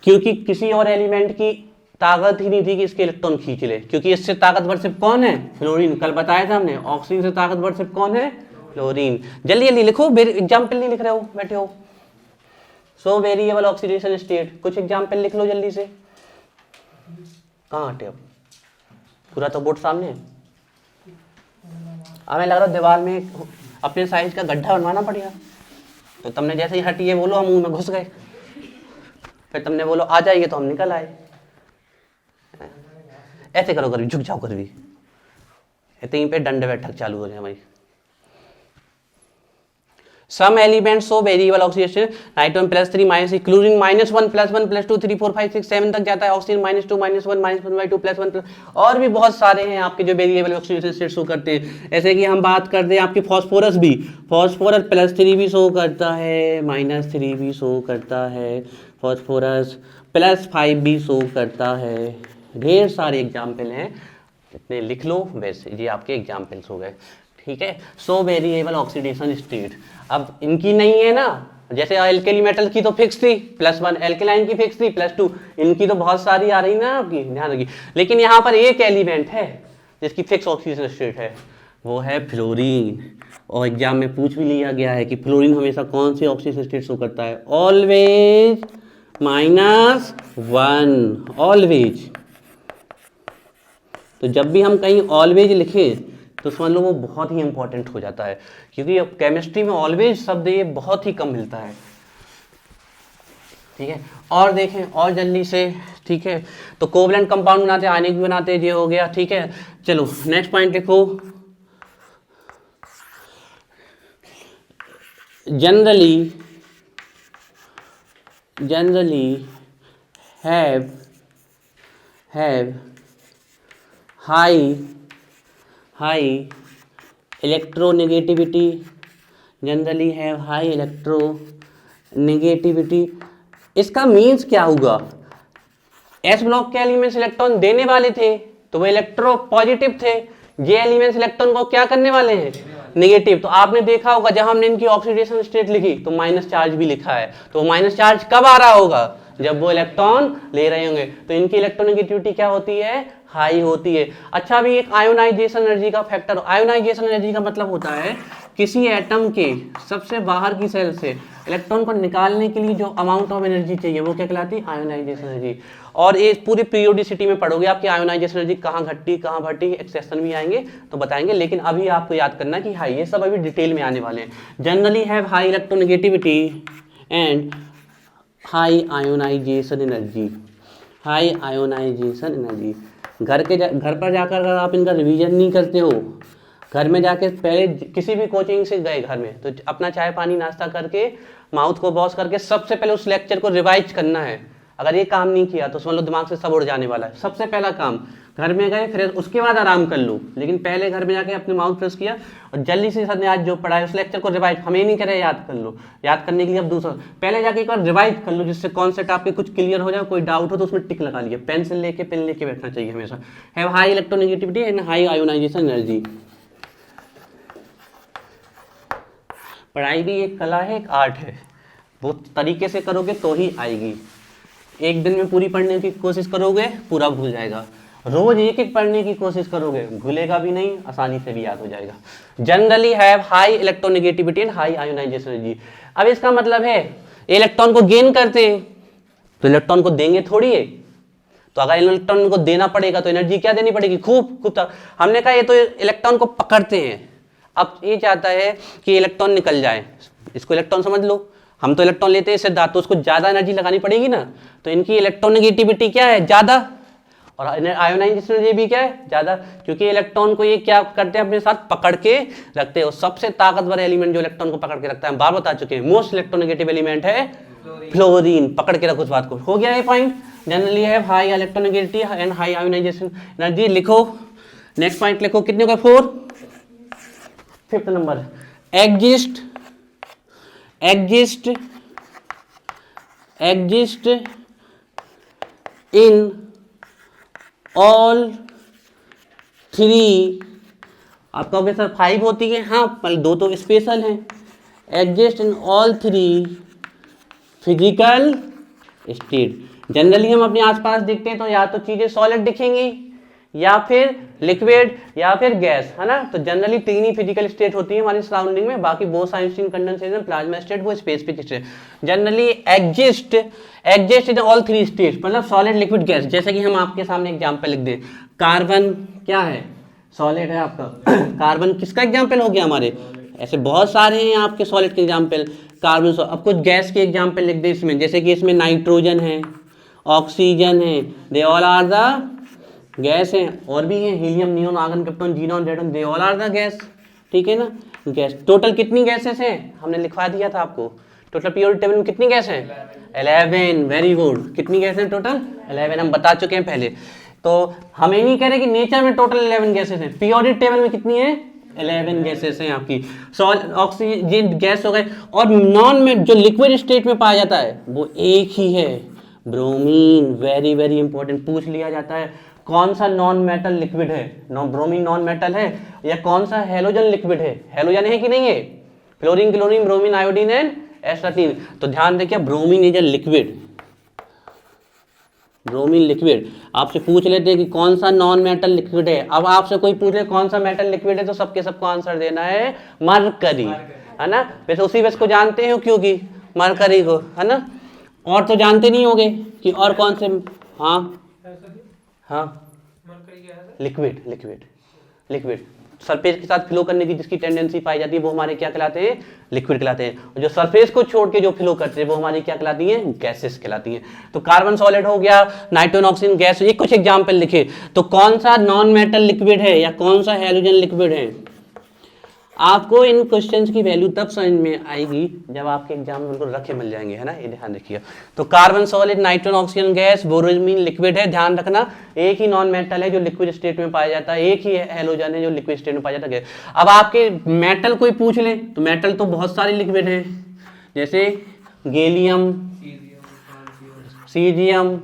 क्योंकि किसी और एलिमेंट की ताकत ही नहीं थी कि इसके इलेक्ट्रॉन खींच ले, क्योंकि इससे ताकतवर सिर्फ कौन है? फ्लोरीन। कल बताया था हमने, ऑक्सीजन से ताकतवर सिर्फ कौन है? फ्लोरीन। जल्दी जल्दी लिखो, एग्जाम्पल नहीं लिख रहे हो, बैठे हो। सो वेरिएबल ऑक्सीडेशन स्टेट, कुछ एग्जाम्पल लिख लो जल्दी से। कहाँ हटे अब? पूरा तो बोर्ड सामने है। हमें लग रहा है दीवार में अपने साइज का गड्ढा बनवाना पड़ेगा। तो तुमने जैसे ही हटी ये बोलो, हम मुंह में घुस गए। फिर तुमने बोलो आ जाइए, तो हम निकल आए। ऐसे करो, कभी झुक जाओ, कभी इतनी पे दंड बैठक चालू हो जाए हमारी। Some elements show variable oxidation, nitrogen +3 -3, chlorine -1 +1 +2 3 4 5 6 7 तक जाता है, ऑक्सीजन -2 -1 -1/2 +1 और भी बहुत सारे हैं आपके जो वेरिएबल ऑक्सीडेशन स्टेट शो करते हैं। ऐसे कि हम बात करते हैं आपकी फॉस्फोरस भी, फॉस्फोरस +3 भी शो करता है, -3 भी शो करता है, फॉस्फोरस +5 भी शो करता है। ढेर सारे एग्जाम्पल हैं, इतने लिख लो। वैसे ये आपके एग्जाम्पल्स हो गए, ठीक है। So variable oxidation state. अब इनकी नहीं है ना, जैसे एल्केली मेटल की तो फिक्स थी +1, एल्केलाइन की फिक्स थी +2, इनकी तो बहुत सारी आ रही ना आपकी, ध्यान रखिए। लेकिन यहाँ पर एक एलिमेंट है जिसकी फिक्स ऑक्सीडेशन स्टेट है, वो है फ्लोरीन। और एग्जाम में पूछ भी लिया गया है कि फ्लोरीन हमेशा कौन सी ऑक्सीडेशन स्टेट शो करता है? Always -1 always. तो जब भी हम कहीं ऑलवेज लिखें तो समझ लो वो बहुत ही इंपॉर्टेंट हो जाता है, क्योंकि अब केमिस्ट्री में ऑलवेज शब्द ये बहुत ही कम मिलता है। ठीक है, और देखें और जल्दी से। ठीक है, तो कोवलेंट कंपाउंड बनाते हैं, आयनिक भी बनाते हैं, ये हो गया। ठीक है, चलो नेक्स्ट पॉइंट लिखो। Generally have high electronegativity, generally have high electronegativity. इसका मीन्स क्या होगा? एस ब्लॉक के एलिमेंट्स इलेक्ट्रॉन देने वाले थे तो वो इलेक्ट्रो पॉजिटिव थे, जे एलिमेंट्स इलेक्ट्रॉन को क्या करने वाले हैं? नेगेटिव। तो आपने देखा होगा जब हमने इनकी ऑक्सीडेशन स्टेट लिखी तो माइनस चार्ज भी लिखा है, तो माइनस चार्ज कब आ रहा होगा? जब वो इलेक्ट्रॉन ले रहे होंगे। तो इनकी इलेक्ट्रोनेगेटिविटी क्या होती है? हाई होती है। अच्छा, अभी एक आयोनाइजेशन एनर्जी का फैक्टर। आयोनाइजेशन एनर्जी का मतलब होता है किसी एटम के सबसे बाहर की सेल से इलेक्ट्रॉन को निकालने के लिए जो अमाउंट ऑफ एनर्जी चाहिए वो क्या कहलाती है? Ionization energy. और ये पूरी पीरियोडिसिटी में पढ़ोगे आपकी आयोनाइजेशन एनर्जी कहाँ घटती कहाँ बढ़ती, एक सेक्शन भी आएंगे तो बताएंगे, लेकिन अभी आपको याद करना कि हाई, ये सब अभी डिटेल में आने वाले हैं। Generally have high electronegativity and high ionization energy. High ionization energy. घर पर जाकर अगर आप इनका रिवीजन नहीं करते हो, घर में जाके पहले किसी भी कोचिंग से गए घर में तो अपना चाय पानी नाश्ता करके माउथ को वॉश करके सबसे पहले उस लेक्चर को रिवाइज करना है। अगर ये काम नहीं किया तो समझ लो दिमाग से सब उड़ जाने वाला है। सबसे पहला काम, घर में गए फिर उसके बाद आराम कर लो, लेकिन पहले घर में जाके अपने माउथ फ्रेश किया और जल्दी से सर ने आज जो पढ़ा है उस लेक्चर को रिवाइज, हमें नहीं करे याद कर लो। याद करने के लिए अब दूसरा पहले जाके एक बार रिवाइज कर लो, जिससे कॉन्सेप्ट आपके कुछ क्लियर हो जाए। कोई डाउट हो तो उसमें टिक लगा लिया, पेंसिल लेके पेन लेके बैठना चाहिए हमेशा। Have high electronegativity and high ionization energy. पढ़ाई भी एक कला है, एक आर्ट है, वो तरीके से करोगे तो ही आएगी। एक दिन में पूरी पढ़ने की कोशिश करोगे पूरा भूल जाएगा, रोज एक एक पढ़ने की कोशिश करोगे भूलेगा भी नहीं, आसानी से भी याद हो जाएगा। Generally have high electronegativity and high ionization energy. अब इसका मतलब है इलेक्ट्रॉन को गेन करते हैं तो इलेक्ट्रॉन को देंगे थोड़ी है, तो अगर इलेक्ट्रॉन को देना पड़ेगा तो एनर्जी क्या देनी पड़ेगी? खूब। हमने कहा ये तो इलेक्ट्रॉन को पकड़ते हैं, अब ये चाहता है कि इलेक्ट्रॉन निकल जाए, इसको इलेक्ट्रॉन समझ लो। हम तो इलेक्ट्रॉन लेते हैं इससे धातु, उसको ज्यादा एनर्जी लगानी पड़ेगी ना, तो इनकी इलेक्ट्रोनेगेटिविटी क्या है? ज्यादा, और आयोनाइजेशन एनर्जी भी क्या है? ज्यादा, क्योंकि इलेक्ट्रॉन को ये क्या करते हैं? अपने साथ पकड़ के रखते हैं। सबसे ताकतवर एलिमेंट जो इलेक्ट्रॉन को पकड़ के रखता है, हम बार बता चुके हैं, मोस्ट इलेक्ट्रोनेगेटिव एलिमेंट है फ्लोरीन। पकड़ के रखो उस बात को। हो गया ये पॉइंट। जनरली है high electronegativity and high ionization energy. लिखो नेक्स्ट पॉइंट लिखो, कितने का? 4, 5th number. Exist in all 3। आप कहोगे सर 5 होती है, हाँ पर 2 तो स्पेशल हैं। Exist in all 3 physical state. Generally हम अपने आसपास देखते हैं तो या तो चीजें सॉलिड दिखेंगी या फिर लिक्विड या फिर गैस, है ना। तो जनरली 3 ही फिजिकल स्टेट होती है हमारी सराउंडिंग में, बाकी Bose Einstein, condensation, plasma state वो specific state. Generally exist in all 3 state, मतलब सॉलिड, लिक्विड, गैस। जैसे कि हम आपके सामने एग्जांपल लिख दें, कार्बन क्या है? सॉलिड है आपका। कार्बन किसका एग्जाम्पल हो गया? हमारे ऐसे बहुत सारे हैं आपके सॉलिड के एग्जाम्पल। कार्बन। अब कुछ गैस के एग्जाम्पल लिख दे इसमें, जैसे कि इसमें नाइट्रोजन है, ऑक्सीजन है, they all are the gas है। और भी है helium, neon, argon, krypton, xenon, radon, they all are the gas. ठीक है ना, गैस। टोटल कितनी गैसेस हैं? हमने लिखवा दिया था आपको। टोटल पीरियोडिक टेबल में कितनी गैस है? 11। Very good. कितनी गैस है टोटल? 11। हम बता चुके हैं पहले। तो हमें नहीं कह रहे कि नेचर में टोटल 11 गैसेस हैं, पीरियोडिक टेबल में कितनी है? 11 गैसेस हैं आपकी। ऑक्सीजन गैस हो गए। और नॉन में जो लिक्विड स्टेट में पाया जाता है वो एक ही है, ब्रोमीन। वेरी वेरी इंपॉर्टेंट, पूछ लिया जाता है कौन सा नॉन मेटल लिक्विड है? ब्रोमीन नॉन मेटल है। या कौन सा हेलोजन लिक्विड है? हेलोजन है कि नहीं है? Fluorine, chlorine, bromine, iodine and astatine. तो ध्यान देखिए, bromine is a liquid. Bromine liquid. आपसे पूछ लेते हैं कि कौन सा नॉन मेटल लिक्विड है। अब आपसे कोई पूछ ले कौन सा मेटल लिक्विड है तो सबके सबको आंसर देना है मरकरी, है ना। वैसे उसी बस को जानते हो क्योंकि मरकरी को, है ना। और तो जानते नहीं होगे कि और कौन से। हाँ हाँ, लिक्विड लिक्विड लिक्विड सरफेस के साथ फ्लो करने की जिसकी टेंडेंसी पाई जाती है वो हमारे क्या कहलाते हैं, लिक्विड कहलाते हैं। और जो सरफेस को छोड़ के जो फ्लो करते हैं वो हमारी क्या कहलाती हैं, गैसेस कहलाती हैं। तो कार्बन सॉलिड हो गया, नाइट्रोजन ऑक्सीजन गैस। ये कुछ एग्जाम्पल लिखे। तो कौन सा नॉन मेटल लिक्विड है या कौन सा हैलोजन लिक्विड है, आपको इन क्वेश्चंस की वैल्यू तब समझ में आएगी जब आपके एग्जाम में उनको रखे मिल जाएंगे, है ना, ये ध्यान रखिए। तो carbon solid, nitrogen oxygen gas, bromine liquid है, ध्यान रखना। एक ही नॉन मेटल है जो लिक्विड स्टेट में पाया जाता है, एक ही हैलोजन है जो लिक्विड स्टेट में पाया जाता है। अब आपके मेटल कोई पूछ ले तो मेटल तो बहुत सारे लिक्विड है, जैसे गैलियम, सीजियम,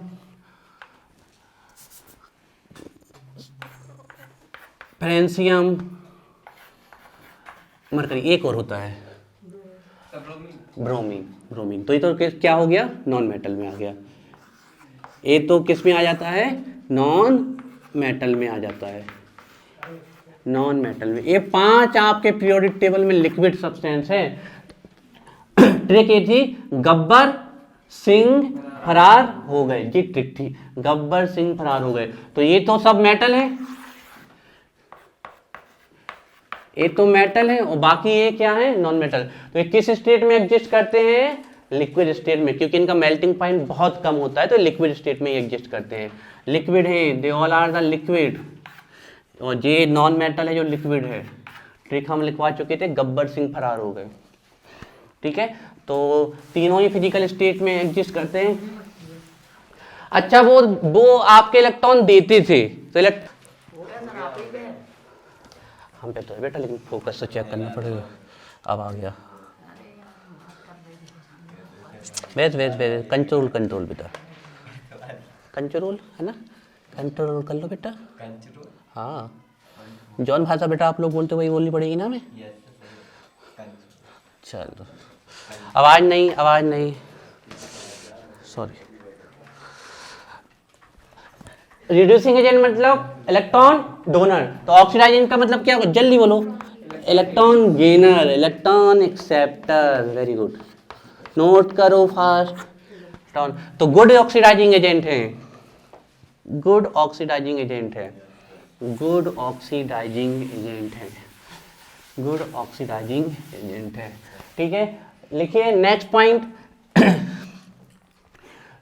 फ्रेंसियम, मरकरी, एक और होता है ब्रोमीन। ब्रोमीन तो ये तो क्या हो गया, नॉन मेटल में आ गया। ये तो किस में आ जाता है, नॉन मेटल में आ जाता है, नॉन मेटल में। ये 5 आपके पीरियोडिक टेबल में लिक्विड सब्सटेंस है। ट्रिक ये थी, गब्बर सिंह फरार हो गए, ये ट्रिक थी, गब्बर सिंह फरार हो गए। तो ये तो सब मेटल है, ये तो मेटल है, और बाकी ये क्या है, नॉन मेटल। तो ये किस स्टेट में एग्जिस्ट करते हैं, लिक्विड स्टेट में, क्योंकि इनका मेल्टिंग पॉइंट बहुत कम होता है तो लिक्विड स्टेट में एग्जिस्ट करते हैं। लिक्विड है, they all are the liquid. और ये नॉन मेटल है जो लिक्विड है। ट्रिक हम लिखवा चुके थे, गब्बर सिंह फरार हो गए। ठीक है, तो तीनों ही फिजिकल स्टेट में एग्जिस्ट करते हैं। अच्छा, वो आपके इलेक्ट्रॉन देते थे तो हम पे तो है बेटा, लेकिन फोकस से चेक करना पड़ेगा। अब आ गया, वेज कंट्रोल कंट्रोल बेटा, कंट्रोल है ना, कंट्रोल कर लो बेटा। हाँ, जौन भाषा बेटा आप लोग बोलते हो वही बोलनी पड़ेगी ना हमें। चलो, आवाज नहीं, सॉरी। रिड्यूसिंग एजेंट मतलब इलेक्ट्रॉन डोनर, तो ऑक्सीडाइजिंग का मतलब क्या होगा, जल्दी बोलो। Electron gainer, electron acceptor, very good, note करो फास्ट। तो गुड ऑक्सीडाइजिंग एजेंट है, गुड ऑक्सीडाइजिंग एजेंट है, गुड ऑक्सीडाइजिंग एजेंट है, गुड ऑक्सीडाइजिंग एजेंट है। ठीक है, लिखिए नेक्स्ट पॉइंट।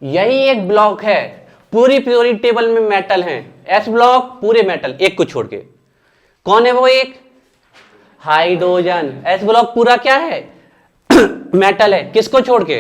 यही एक ब्लॉक है, पूरी पीरियोडिक टेबल में मेटल हैं, एस ब्लॉक पूरे मेटल, एक को छोड़ के। कौन है वो एक, हाइड्रोजन। एस ब्लॉक पूरा क्या है, मेटल है, किसको छोड़ के,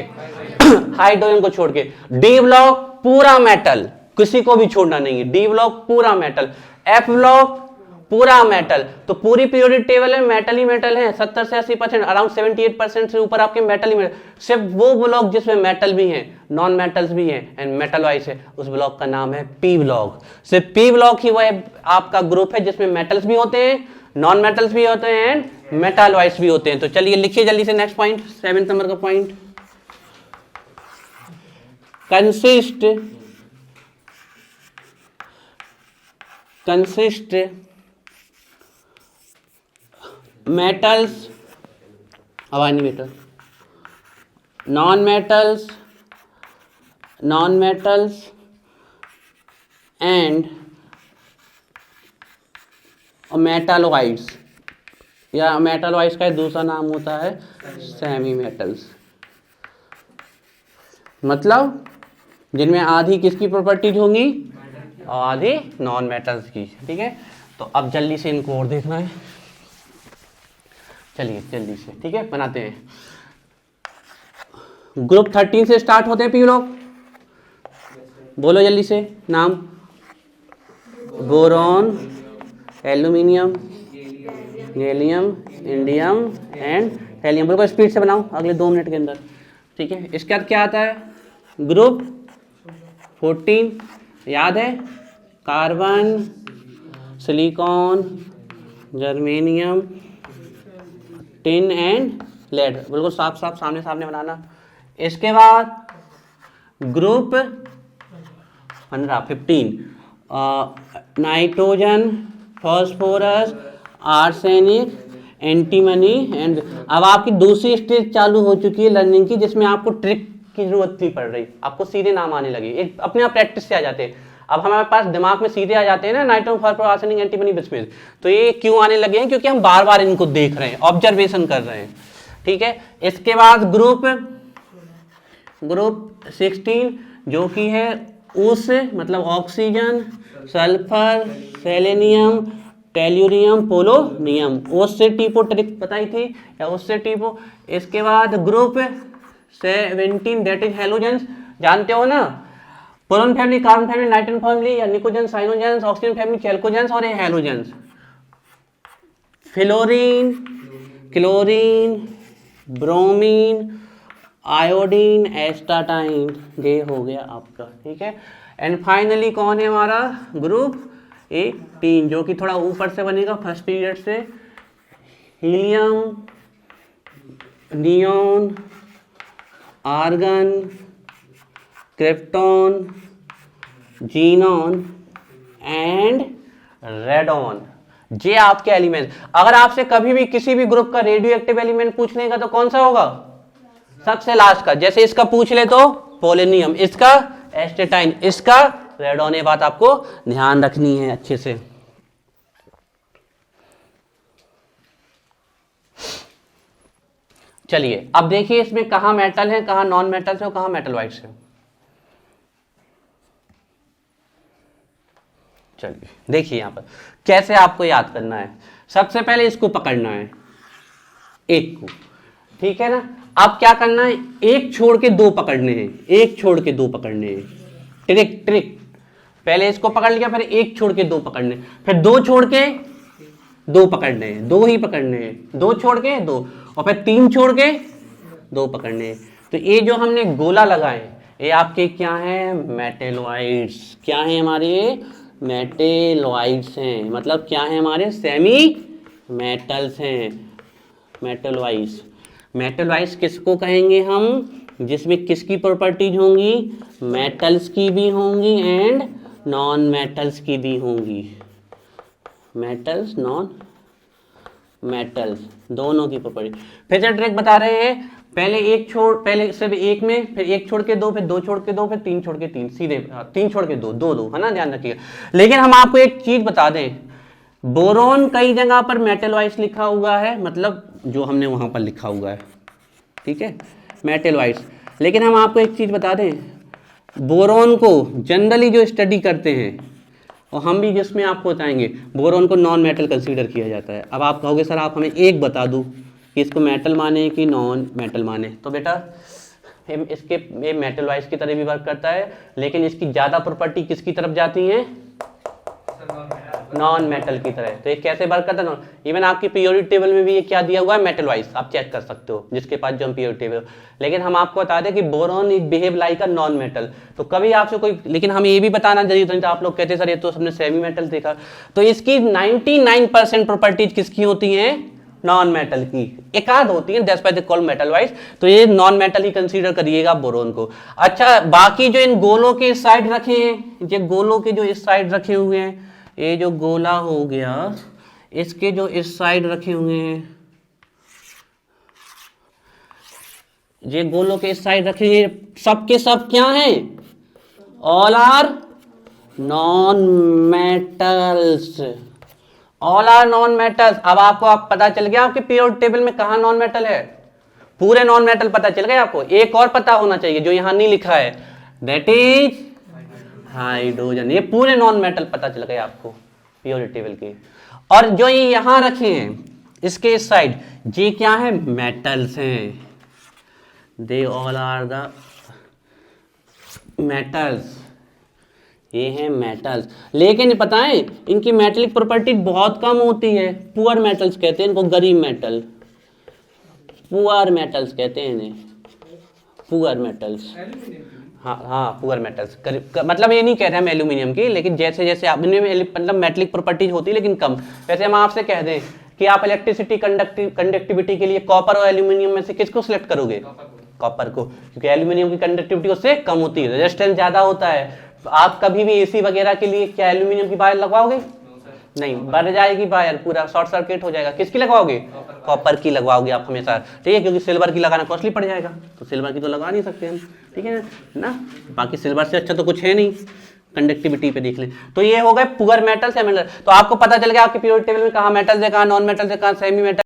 हाइड्रोजन को छोड़ के। डी ब्लॉक पूरा मेटल, किसी को भी छोड़ना नहीं है, डी ब्लॉक पूरा मेटल। एफ ब्लॉक पूरा मेटल। तो पूरी पीरियोडिक टेबल में मेटल ही मेटल है, 70 से 80%, अराउंड 78% से ऊपर आपके मेटल ही मेटल। सिर्फ वो ब्लॉक जिसमें मेटल भी हैं, नॉन मेटल्स भी हैं एंड मेटल वाइज है, उस ब्लॉक का नाम है पी ब्लॉक। सिर्फ पी ब्लॉक ही वह आपका ग्रुप है जिसमें मेटल्स भी होते हैं, नॉन मेटल्स भी होते हैं एंड मेटल वाइज भी होते हैं। तो चलिए लिखिए जल्दी से नेक्स्ट पॉइंट, 7 नंबर का पॉइंट। कंसिस्ट मेटल्स, आवाज नहीं बेटा, नॉन मेटल्स एंड मेटलॉइड्स, या मेटलॉइड्स का दूसरा नाम होता है सेमी मेटल्स। मतलब जिनमें आधी किसकी प्रॉपर्टीज होंगी, आधी नॉन मेटल्स की। ठीक है, तो अब जल्दी से इनको और देखना है, चलिए जल्दी से, ठीक है, बनाते हैं। ग्रुप 13 से स्टार्ट होते हैं पी ब्लॉक, बोलो जल्दी से नाम, boron, aluminium, gallium, indium and helium. बिल्कुल स्पीड से बनाओ अगले 2 मिनट के अंदर। ठीक है, इसके बाद क्या आता है, ग्रुप 14 याद है, carbon, silicon, germanium, tin and lead. बिल्कुल साफ साफ सामने सामने बनाना। इसके बाद group 15 nitrogen, phosphorus, arsenic, antimony and. अब आपकी दूसरी स्टेज चालू हो चुकी है लर्निंग की, जिसमें आपको ट्रिक की जरूरत नहीं पड़ रही, आपको सीधे नाम आने लगे, एक अपने आप प्रैक्टिस से आ जाते हैं। अब हमारे पास दिमाग में सीधे आ जाते हैं ना nitrogen phosphorus arsenic antimony bismuth, तो ये क्यों आने लगे हैं? क्योंकि हम बार बार इनको देख रहे हैं, ऑब्जर्वेशन कर रहे हैं, ठीक है। इसके बाद ग्रुप 16 जो कि है उस मतलब oxygen, sulphur, selenium, tellurium, polonium, उससे टीपो ट्रिक बताई थी या उससे टीपो। इसके बाद ग्रुप 17 दैट इज हैलोजेंस, जानते हो ना, boron family, carbon family, nitrogen family या निकोजेंस, साइनोजेंस, ऑक्सीजन फैमिली, चैल्कोजेंस और ये halogens. Fluorine, chlorine, bromine, iodine, एस्टाटाइन, ये हो गया आपका, ठीक है। एंड फाइनली कौन है हमारा? ग्रुप 18 जो कि थोड़ा ऊपर से बनेगा फर्स्ट पीरियड से, helium, neon, argon, krypton, xenon and radon, ये आपके एलिमेंट। अगर आपसे कभी भी किसी भी ग्रुप का रेडियो एक्टिव एलिमेंट पूछ लेगा तो कौन सा होगा? सबसे लास्ट का। जैसे इसका पूछ ले तो पोलोनियम, इसका एस्टेटाइन, इसका रेडॉन। ये बात आपको ध्यान रखनी है अच्छे से। चलिए अब देखिए इसमें कहाँ मेटल है, कहाँ नॉन मेटल है और कहाँ मेटल वाइट्स है। चलिए देखिए यहां पर कैसे आपको याद करना है। सबसे पहले इसको पकड़ना है, एक को, ठीक है ना। अब क्या करना है, एक छोड़ के दो पकड़ने हैं, एक छोड़ के दो पकड़ने हैं। ट्रिक ट्रिक, पहले इसको पकड़ लिया, फिर एक छोड़ के दो पकड़ने, फिर दो छोड़ के दो पकड़ने हैं, दो ही पकड़ने हैं, दो छोड़ के दो, और फिर तीन छोड़ के दो पकड़ने हैं। तो ये जो हमने गोला लगाए ये आपके क्या है? मेटेलॉइड्स। क्या है हमारे? मेटेलॉइड्स हैं, मतलब क्या है हमारे? सेमी मेटल्स हैं, मेटेलॉइड्स। मेटेलॉइड्स किसको कहेंगे हम? जिसमें किसकी प्रॉपर्टीज होंगी? मेटल्स की भी होंगी एंड नॉन मेटल्स की भी होंगी। मेटल्स, नॉन मेटल्स, दोनों की प्रॉपर्टी। फिर से ट्रिक बता रहे हैं, पहले एक छोड़, पहले सिर्फ एक में, फिर एक छोड़ के दो, फिर दो छोड़ के दो, फिर तीन छोड़ के तीन, सीधे तीन छोड़ के दो, दो दो, है ना, ध्यान रखिएगा। लेकिन हम आपको एक चीज बता दें, बोरोन कई जगह पर मेटेलॉइड्स लिखा हुआ है, मतलब जो हमने वहां पर लिखा हुआ है, ठीक है, मेटेलॉइड्स। लेकिन हम आपको एक चीज बता दें, बोरोन को जनरली जो स्टडी करते हैं और हम भी जिसमें आपको बताएंगे, बोरोन को नॉन मेटल कंसीडर किया जाता है। अब आप कहोगे सर आप हमें एक बता दूं कि इसको मेटल माने कि नॉन मेटल माने, तो बेटा इसके ये मेटलॉइड्स की तरह भी वर्क करता है, लेकिन इसकी ज़्यादा प्रॉपर्टी किसकी तरफ जाती है? नॉन मेटल की तरह। तो ये कैसे वर्क करता है? इवन आपकी पीरियोडिक टेबल में भी ये क्या दिया हुआ है? मेटलॉइड्स, आप चेक कर सकते हो जिसके पास जो पीरियोडिक टेबल। लेकिन हम आपको बता दें कि boron is behave like a non metal. तो कभी आपसे कोई, लेकिन हमें ये भी बताना जरूरी नहीं था, आप लोग कहते सर ये तो हमने सेमी मेटल देखा, तो इसकी 99% प्रॉपर्टीज किसकी होती है? नॉन मेटल की। एक आध होती है, that's why they call metalloids. तो ये नॉन मेटल ही कंसीडर करिएगा बोरोन को। अच्छा, बाकी जो इन गोलों के इस साइड रखे हैं, ये गोलों के जो इस साइड रखे हुए हैं, ये जो गोला हो गया इसके जो इस साइड रखे हुए हैं, ये गोलों के इस साइड रखे हैं, सब के सब क्या हैं? All are non metals, all are non metals. अब आपको आप पता चल गया आपके पीरियोडिक टेबल में कहाँ नॉन मेटल है? पूरे नॉन मेटल पता चल गए आपको। एक और पता होना चाहिए जो यहां नहीं लिखा है, दैट इज हाइड्रोजन। ये पूरे नॉन मेटल पता चल गए आपको पीरियोडिक टेबल के। और जो ये यहां रखे हैं इसके इस साइड, ये क्या है? मेटल्स हैं, they all are the metals, ये हैं मेटल्स। लेकिन पता है इनकी मेटलिक प्रॉपर्टी बहुत कम होती है, पुअर मेटल्स कहते हैं इनको, गरीब मेटल, पुअर मेटल्स कहते हैं इन्हें, पुअर मेटल्स। हाँ पुअर मेटल्स, मतलब ये नहीं कह रहे हम एल्यूमिनियम की, लेकिन जैसे जैसे आप मतलब मेटलिक प्रॉपर्टीज होती है लेकिन कम। वैसे हम आपसे कह दें कि आप इलेक्ट्रिसिटी कंडक्टिविटी के लिए कॉपर और एल्यूमिनियम में से किसको सिलेक्ट करोगे? कॉपर को, क्योंकि एल्यूमिनियम की कंडक्टिविटी उससे कम होती है, रेजिस्टेंस ज्यादा होता है। आप कभी भी एसी वगैरह के लिए क्या एल्यूमिनियम की वायर लगवाओगे? नहीं बढ़ जाएगी वायर, पूरा शॉर्ट सर्किट हो जाएगा। किसकी लगवाओगे? कॉपर की लगवाओगे आप हमेशा, ठीक है, क्योंकि सिल्वर की लगाना कॉस्टली पड़ जाएगा, तो सिल्वर की तो लगा नहीं सकते हम, ठीक है ना। बाकी सिल्वर से अच्छा तो कुछ है नहीं, कंडक्टिविटी पे देख लें। तो ये हो गए पुअर मेटल्स या मेटल। तो आपको पता चल गया आपके पीरियोडिक टेबल में कहाँ मेटल्स है, कहाँ नॉन मेटल्स है, कहाँ सेमी मेटल